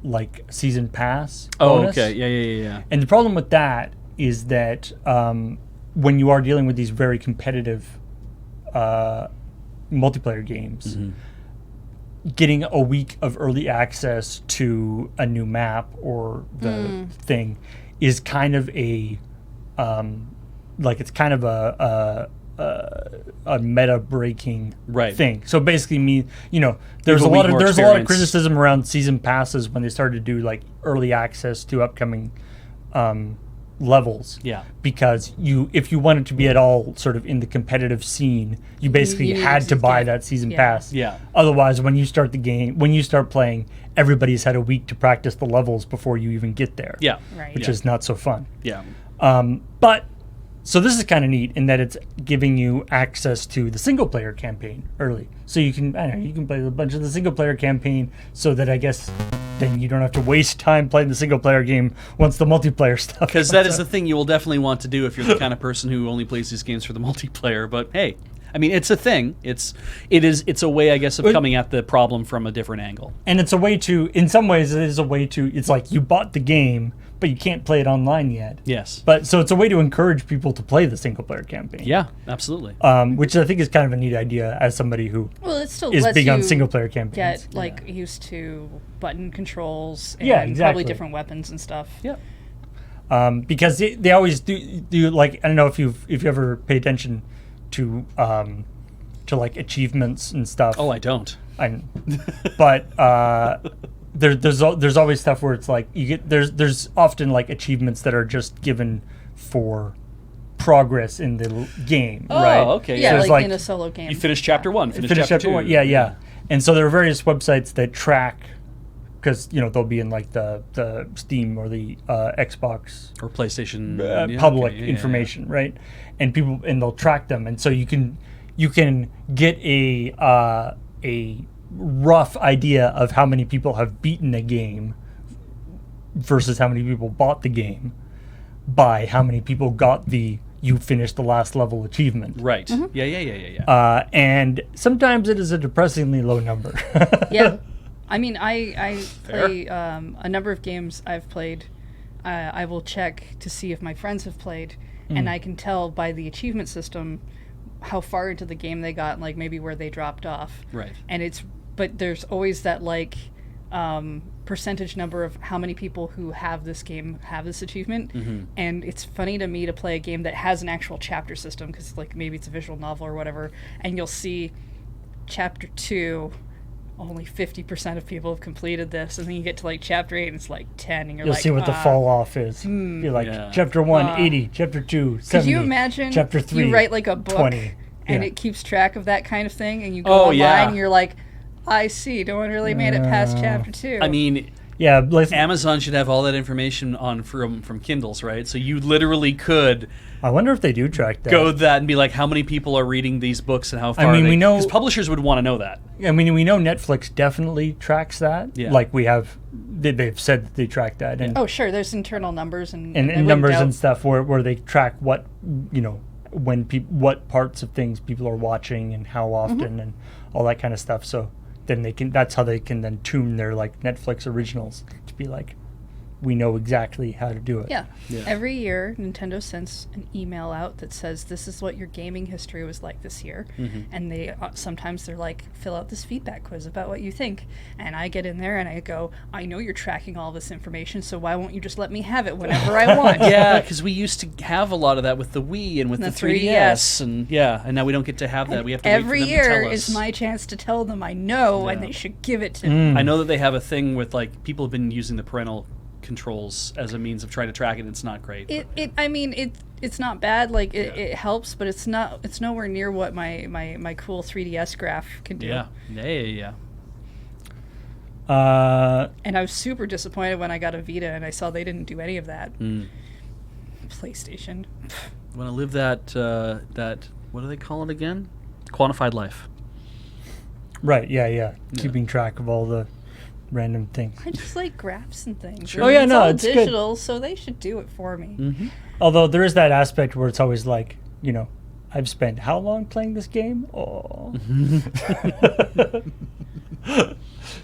like season pass bonus. Okay. Yeah. And the problem with that is that when you are dealing with these very competitive multiplayer games, getting a week of early access to a new map or the thing is kind of a it's kind of a meta breaking thing. So basically, there's a lot of criticism around season passes when they started to do like early access to upcoming levels. Yeah. Because if you wanted to be at all sort of in the competitive scene, you basically had to buy that season pass. Yeah. Otherwise, when you start the game, when you start playing, everybody's had a week to practice the levels before you even get there. Yeah. Right. Which is not so fun. Yeah. But so this is kind of neat in that it's giving you access to the single player campaign early. So you can play a bunch of the single player campaign, so that I guess then you don't have to waste time playing the single player game once the multiplayer stuff. Because that is the thing you will definitely want to do if you're the kind of person who only plays these games for the multiplayer. But hey, I mean, it's a thing. It's a way, I guess, of coming at the problem from a different angle. And it's a way to, in some ways, it is a way to. It's like you bought the game, but you can't play it online yet. Yes. But so it's a way to encourage people to play the single player campaign. Yeah, absolutely. Which I think is kind of a neat idea as somebody who Well, it still is lets big on you single player campaigns. get like used to button controls and Yeah, exactly. probably different weapons and stuff. Yeah. Because they always do like, I don't know if you ever pay attention to like achievements and stuff. Oh, I don't. But there's always stuff where it's like you get there's often like achievements that are just given for progress in the game, right? Oh, okay. Yeah, So like, it's in a solo game. You finish chapter 1, finish chapter 2. 1. Yeah. And so there are various websites that track, because they'll be in like the Steam or the Xbox Or PlayStation. public information, right? And they'll track them, and so you can get a rough idea of how many people have beaten a game versus how many people bought the game by how many people got you finished the last level achievement. Right. Yeah. And sometimes it is a depressingly low number. Yeah. I mean, I play a number of games I've played. I will check to see if my friends have played, and I can tell by the achievement system how far into the game they got, and like maybe where they dropped off. Right. But there's always that like percentage number of how many people who have this game have this achievement. And it's funny to me to play a game that has an actual chapter system, because like maybe it's a visual novel or whatever, and you'll see chapter 2, only 50% of people have completed this, and then you get to like chapter 8 and it's like 10, and you'll see what the fall off is. You're like, chapter 1, 80, chapter 2, 70. Could you imagine chapter 3, you write like a book 20. and Yeah. it keeps track of that kind of thing, and you go online and you're like, I see, no one really made it past chapter 2. I mean, Yeah, Amazon should have all that information from Kindles, right? So you literally could I wonder if they do track that. go that and be like, how many people are reading these books and how far mean, we know- because publishers would want to know that. I mean, we know Netflix definitely tracks that. Yeah. Like they've said that they track that. And, oh, sure, there's internal numbers and numbers and stuff where they track what, what parts of things people are watching and how often and all that kind of stuff. So then that's how they can then tune their like Netflix originals to be like, we know exactly how to do it. Yeah. Every year, Nintendo sends an email out that says, this is what your gaming history was like this year. And they sometimes they're like, fill out this feedback quiz about what you think. And I get in there and I go, I know you're tracking all this information, so why won't you just let me have it whenever I want? Yeah, because we used to have a lot of that with the Wii and with the 3DS. And now we don't get to have that. We have to Every wait for them to year tell us. is my chance to tell them I know, and they should give it to me. I know that they have a thing with like people have been using the parental controls as a means of trying to track it. And it's not great. It's not bad. Like it helps, but it's nowhere near what my cool 3DS graph can do. Yeah. And I was super disappointed when I got a Vita and I saw they didn't do any of that. PlayStation. Want to live that what do they call it again? Quantified life. Right. Yeah. Keeping track of all the random things. I just like graphs and things. Sure. I mean, Oh, yeah, no, all it's good. digital, so they should do it for me. Mm-hmm. Although there is that aspect where it's always like, I've spent how long playing this game? Oh.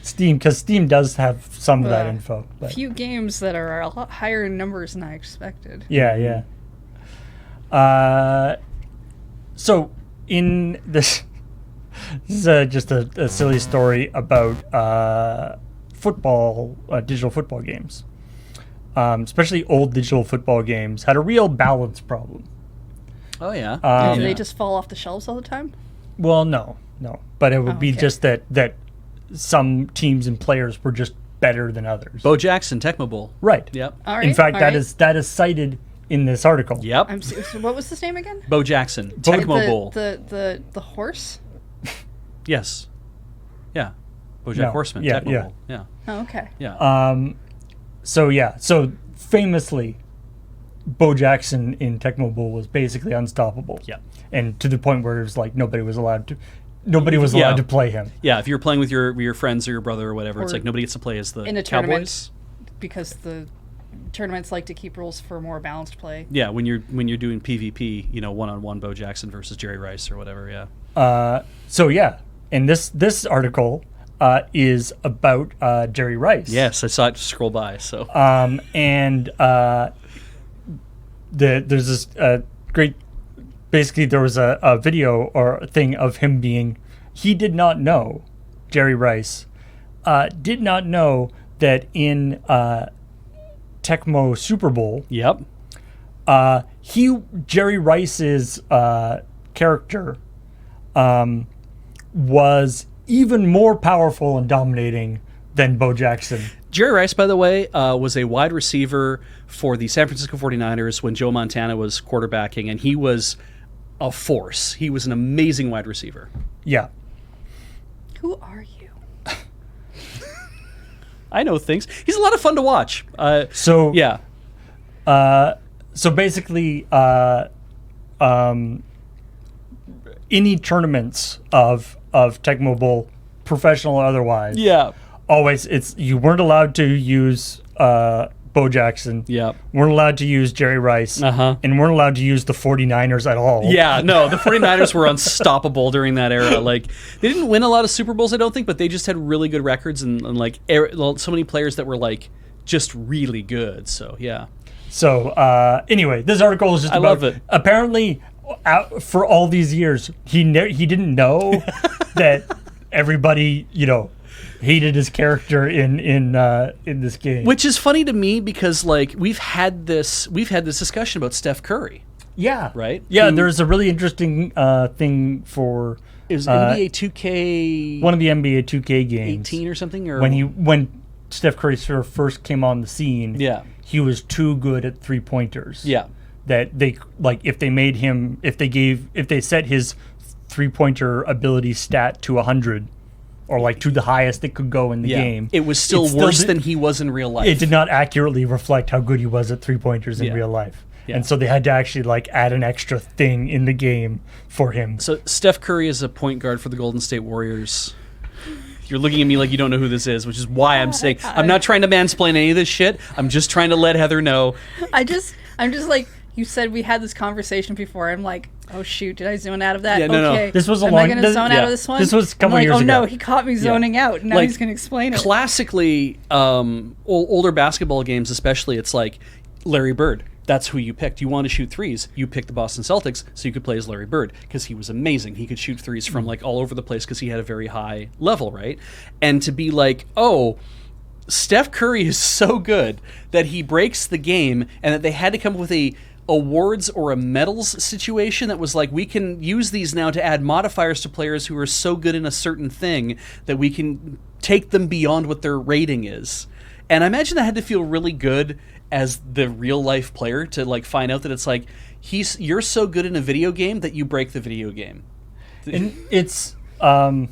Steam, because Steam does have some of that info. A But. few games that are a lot higher in numbers than I expected. Yeah. So in this is just a silly story about digital football games. Especially old digital football games had a real balance problem. Oh yeah. Do they just fall off the shelves all the time? Well, no, but it would be okay. just that some teams and players were just better than others. Bo Jackson, Tecmo Bowl. Right. Yep. All right. In fact, all that right. is cited in this article. Yep. So what was his name again? Bo Jackson, Tecmo Bowl. The horse. Yes. Yeah. BoJack No. Horseman, Yeah, Tecmo yeah. Bowl. Yeah. Oh, okay. Yeah. So famously, Bo Jackson in Tecmo Bowl was basically unstoppable. Yeah. And to the point where it was like nobody was allowed to play him. Yeah, if you're playing with your friends or your brother or whatever, it's Or like nobody gets to play as the in a Cowboys. tournament. Because the tournaments like to keep rules for more balanced play. Yeah, when you're doing PvP, one-on-one Bo Jackson versus Jerry Rice or whatever, yeah. And this article is about Jerry Rice. Yes, I saw it scroll by, so. There's this great. Basically, there was a video or a thing of him being. He did not know, Jerry Rice, did not know that in Tecmo Super Bowl. Yep. Jerry Rice's character was even more powerful and dominating than Bo Jackson. Jerry Rice, by the way, was a wide receiver for the San Francisco 49ers when Joe Montana was quarterbacking, and he was a force. He was an amazing wide receiver. Yeah. Who are you? I know things. He's a lot of fun to watch. So Yeah. So basically, any tournaments of Tecmo Bowl, professional or otherwise, Yeah. always you weren't allowed to use Bo Jackson. Yeah. Weren't allowed to use Jerry Rice. Uh-huh. And weren't allowed to use the 49ers at all. Yeah, no, the 49ers were unstoppable during that era. Like, they didn't win a lot of Super Bowls, I don't think, but they just had really good records and so many players that were, like, just really good. So, yeah. So, anyway, this article is just about... love it. Apparently, for all these years, he didn't know that everybody, hated his character in this game. Which is funny to me because, like, we've had this discussion about Steph Curry. Yeah. Right? Yeah, Who- there's a really interesting thing for... It was NBA 2K one of the NBA 2K games. 18 or something? Or When Steph Curry sort of first came on the scene, Yeah. he was too good at three-pointers. Yeah. That they, like, if they set his three-pointer ability stat to 100, or like to the highest it could go in the game, It was still worse than he was in real life. it did not accurately reflect how good he was at three-pointers in Yeah. real life. Yeah. And so they had to actually like add an extra thing in the game for him. So Steph Curry is a point guard for the Golden State Warriors. You're looking at me like you don't know who this is, which is why I'm saying I'm not trying to mansplain any of this shit. I'm just trying to let Heather know. I'm just like, you said we had this conversation before. I'm like, oh shoot, did I zone out of that? Yeah, no. Okay. This was a Am long- I going to zone out yeah. of this one? This was a couple I'm like, years oh no, ago. he caught me zoning out. Now Like, he's going to explain it. Classically, older basketball games, especially, it's like Larry Bird. That's who you picked. You want to shoot threes. You picked the Boston Celtics so you could play as Larry Bird because he was amazing. He could shoot threes from like all over the place because he had a very high level, right? And to be like, oh, Steph Curry is so good that he breaks the game and that they had to come up with a awards or a medals situation that was like, we can use these now to add modifiers to players who are so good in a certain thing that we can take them beyond what their rating is. And I imagine that had to feel really good as the real life player to like find out that it's like you're so good in a video game that you break the video game. And it's but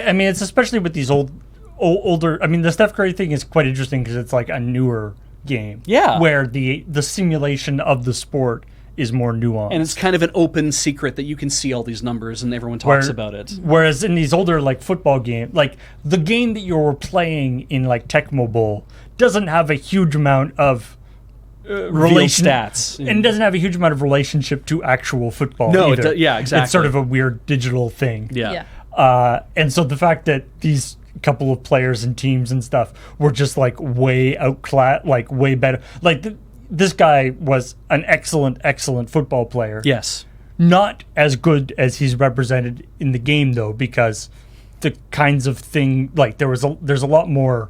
I mean, it's especially with these older. I mean, the Steph Curry thing is quite interesting because it's like a newer game, where the simulation of the sport is more nuanced, and it's kind of an open secret that you can see all these numbers and everyone talks about it. Whereas in these older like football games, like the game that you were playing in like Tecmo Bowl doesn't have a huge amount of stats, and doesn't have a huge amount of relationship to actual football. No, either. Exactly. It's sort of a weird digital thing. Yeah. And so the fact that these couple of players and teams and stuff were just like way outclassed, like way better. Like this guy was an excellent football player. Yes. Not as good as he's represented in the game though, because the kinds of thing like there's a lot more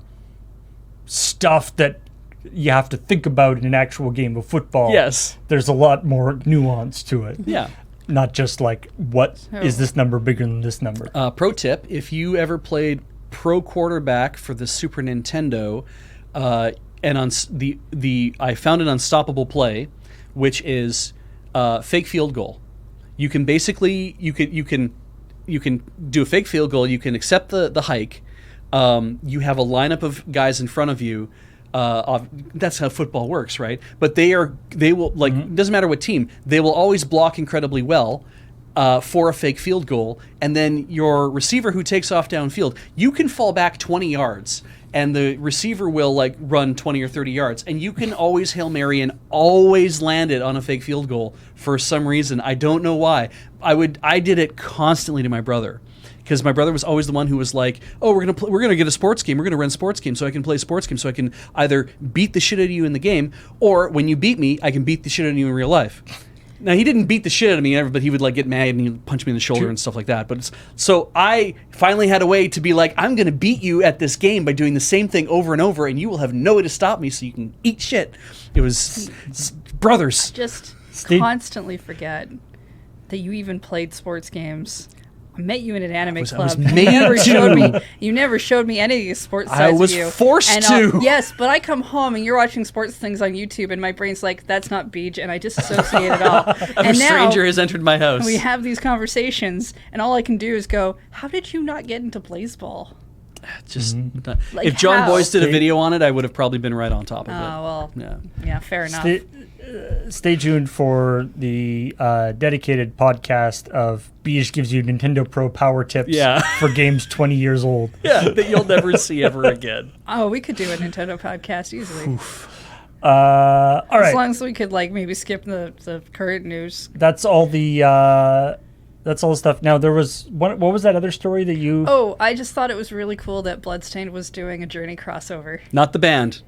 stuff that you have to think about in an actual game of football. Yes. There's a lot more nuance to it. Yeah. Not just like, is this number bigger than this number? Pro tip, if you ever played Pro Quarterback for the Super Nintendo, and on I found an unstoppable play, which is fake field goal. You can basically, you can do a fake field goal, you can accept the hike, you have a lineup of guys in front of you. That's how football works, right? But they will like, doesn't matter what team, they will always block incredibly well for a fake field goal, and then your receiver who takes off downfield, you can fall back 20 yards and the receiver will like run 20 or 30 yards, and you can always Hail Mary and always land it on a fake field goal for some reason. I don't know why. I did it constantly to my brother. Because my brother was always the one who was like, "Oh, we're gonna get a sports game. We're gonna run sports games so I can play sports games so I can either beat the shit out of you in the game, or when you beat me, I can beat the shit out of you in real life." Now he didn't beat the shit out of me ever, but he would like get mad and he'd punch me in the shoulder and stuff like that. But so I finally had a way to be like, "I'm gonna beat you at this game by doing the same thing over and over, and you will have no way to stop me, so you can eat shit." It was brothers. Just constantly forget that you even played sports games. I met you in an anime club. You never showed me any of these sports sides I was of you. forced to. Yes, but I come home and you're watching sports things on YouTube, and my brain's like, "That's not Beach," and I disassociate it all. A stranger has entered my house. We have these conversations, and all I can do is go, "How did you not get into Blaseball?" Just Like, if John how? Boyce did a video on it, I would have probably been right on top of it. Oh well, yeah, fair enough. Stay tuned for the dedicated podcast of Beige gives you Nintendo Pro power tips for games 20 years old. Yeah, that you'll never see ever again. Oh, we could do a Nintendo podcast easily. All right. As long as we could like maybe skip the current news. That's all the stuff. Now there was what was that other story that you? Oh, I just thought it was really cool that Bloodstained was doing a Journey crossover. Not the band.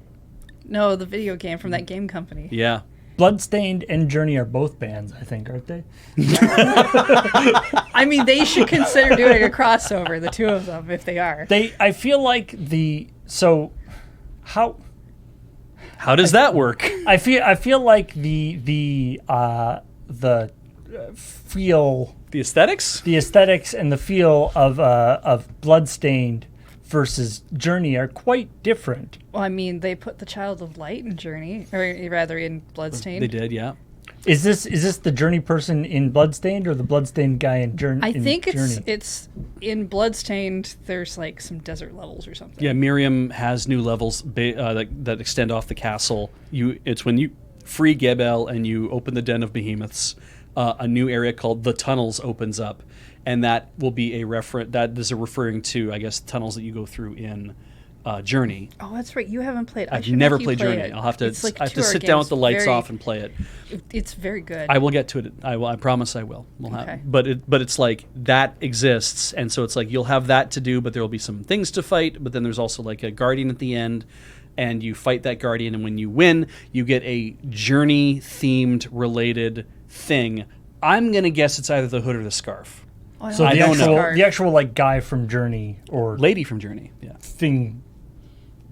No, the video game from that game company. Yeah. Bloodstained and Journey are both bands, I think, aren't they? I mean, they should consider doing a crossover, the two of them, if they are. I feel like how does that work? I feel like the feel, the aesthetics and the feel of Bloodstained versus Journey are quite different. Well, I mean, they put the Child of Light in Journey, or rather in Bloodstained. They did, yeah. Is this the Journey person in Bloodstained or the Bloodstained guy in Journey? I think it's in Bloodstained. There's like some desert levels or something. Yeah, Miriam has new levels that extend off the castle. It's when you free Gebel and you open the Den of Behemoths. A new area called the Tunnels opens up, and that will be a reference. That is referring to, I guess, tunnels that you go through in Journey. Oh, that's right. You haven't played. I've never played Journey. I'll have to. Like I have to sit down with the lights off and play it. It's very good. I will get to it. I will. I promise I will. We'll Okay. have. But it's like that exists, and so it's like you'll have that to do, but there will be some things to fight. But then there's also like a guardian at the end, and you fight that guardian, and when you win, you get a Journey themed related thing. I'm gonna guess it's either the hood or the scarf. Oh, So I the don't know. actual like guy from Journey or Lady from Journey, yeah, thing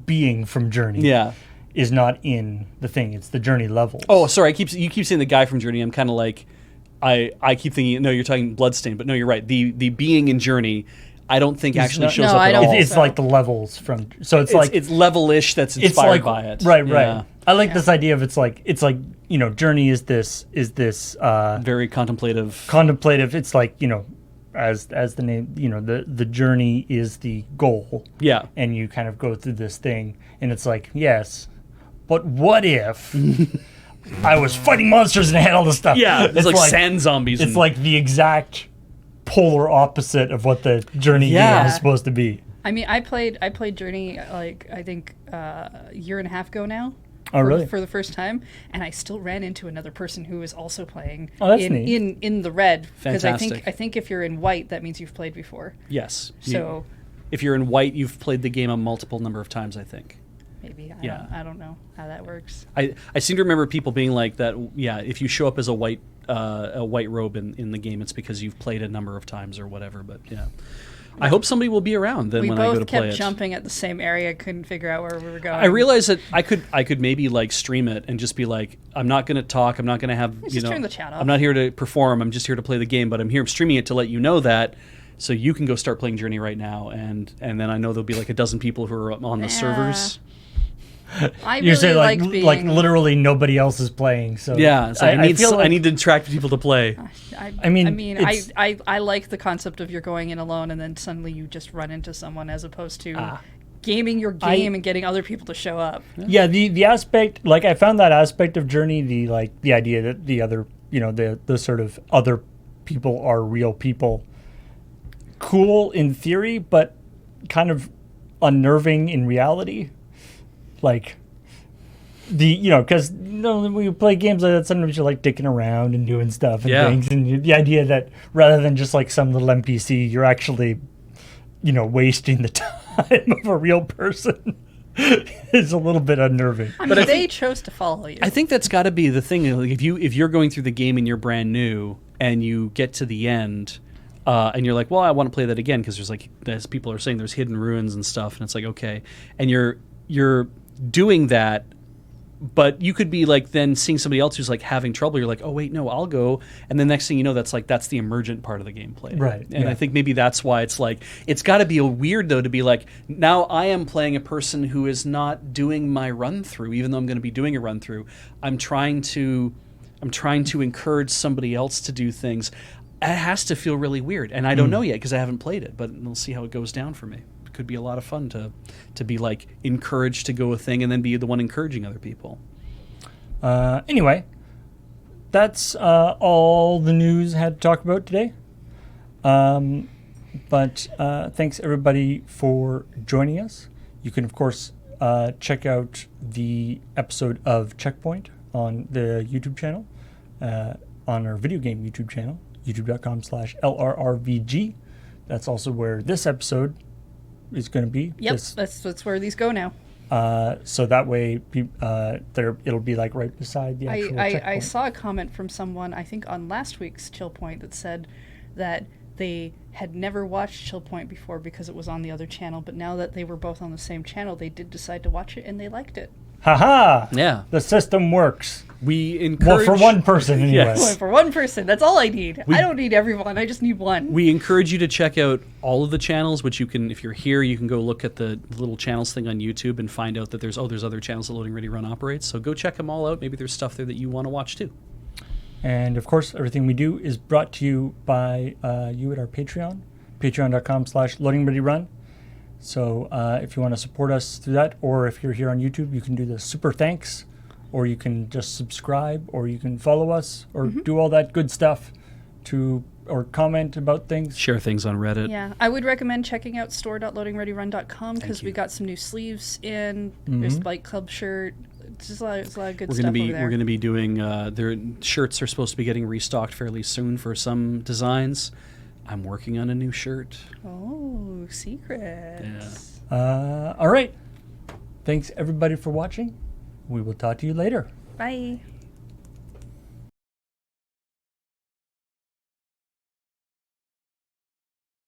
being from Journey, yeah, is not in the thing. It's the Journey levels. Oh, sorry. You keep saying the guy from Journey. I'm kind of like, I keep thinking, no, you're talking Bloodstained, but no, you're right. The being in Journey, I don't think actually not- shows No, up I at don't all. think It's so. like the levels from. So it's like it's level-ish that's it's inspired like by it. right. Yeah. I like this idea of it's like Journey is this Very contemplative. contemplative. It's like as the name the journey is the goal. Yeah. And you kind of go through this thing, and it's like, yes, but what if I was fighting monsters and I had all this stuff? Yeah, it's like sand zombies. It's like the exact polar opposite of what the Journey Yeah. game is supposed to be. I mean, I played Journey like I think a year and a half ago now. Oh, really? For the first time, and I still ran into another person who was also playing Oh, that's neat. in the red. Because Fantastic. I think if you're in white, that means you've played before. Yes. So If you're in white, you've played the game a multiple number of times, I think. maybe Yeah. I don't know how that works. I seem to remember people being like that. Yeah, if you show up as a white robe in the game, it's because you've played a number of times or whatever. But yeah, I hope somebody will be around then We when I go to both play kept it. jumping at the same area, couldn't figure out where we were going. I realized that I could maybe like stream it and just be like, I'm not going to talk. I'm not going to have Just turn the chat off. I'm not here to perform. I'm just here to play the game. But I'm here streaming it to let you know that. So you can go start playing Journey right now, and then I know there'll be like a dozen people who are on the servers. I You say really like being like literally nobody else is playing. So Yeah, it's like I, feel like, need to attract people to play. I mean, it's- I like the concept of you're going in alone and then suddenly you just run into someone as opposed to gaming your game and getting other people to show up. Yeah, the aspect, like I found that aspect of Journey, the idea that the other, the sort of other people are real people, cool in theory, but kind of unnerving in reality. Like because when we play games like that, sometimes you're like dicking around and doing stuff and things, and the idea that rather than just like some little NPC, you're actually, wasting the time of a real person. Is a little bit unnerving. I mean, they chose to follow you. I think that's got to be the thing. Like if you're going through the game and you're brand new and you get to the end, and you're like, well, I want to play that again because as people are saying, there's hidden ruins and stuff, and it's like okay, and you're doing that. But you could be like then seeing somebody else who's like having trouble. You're like, oh wait, no, I'll go. And the next thing you know, that's the emergent part of the gameplay, Right? And I think maybe that's why it's like it's got to be a weird though to be like now I am playing a person who is not doing my run through, even though I'm going to be doing a run through. I'm trying to encourage somebody else to do things. It has to feel really weird, and I don't know yet because I haven't played it. But we'll see how it goes down for me. Could be a lot of fun to be like encouraged to go a thing and then be the one encouraging other people. Anyway, that's all the news had to talk about today. But thanks everybody for joining us. You can of course check out the episode of ChillPoint on the YouTube channel, on our video game YouTube channel, youtube.com/LRRVG. That's also where this episode is going to be. Yep, that's where these go now. So that way, it'll be like right beside the actual I checkpoint. saw a comment from someone, I think on last week's ChillPoint, that said that they had never watched ChillPoint before because it was on the other channel, but now that they were both on the same channel, they did decide to watch it and they liked it. Haha! Yeah. The system works. We encourage Well, for one person anyway. Yes. Only for one person, that's all I need. I don't need everyone, I just need one. We encourage you to check out all of the channels, which you can, if you're here, you can go look at the little channels thing on YouTube and find out that there's other channels that Loading Ready Run operates. So go check them all out. Maybe there's stuff there that you want to watch too. And of course, everything we do is brought to you by you at our Patreon, patreon.com/loadingreadyrun. So if you want to support us through that, or if you're here on YouTube, you can do the super thanks, or you can just subscribe, or you can follow us, or do all that good stuff or comment about things. Share things on Reddit. Yeah, I would recommend checking out store.loadingreadyrun.com because we got some new sleeves in. There's Bike Club shirt. It's just a lot of good stuff over there. We're going to be doing their shirts are supposed to be getting restocked fairly soon for some designs. I'm working on a new shirt. Oh, secrets. All right. Thanks everybody for watching. We will talk to you later. Bye.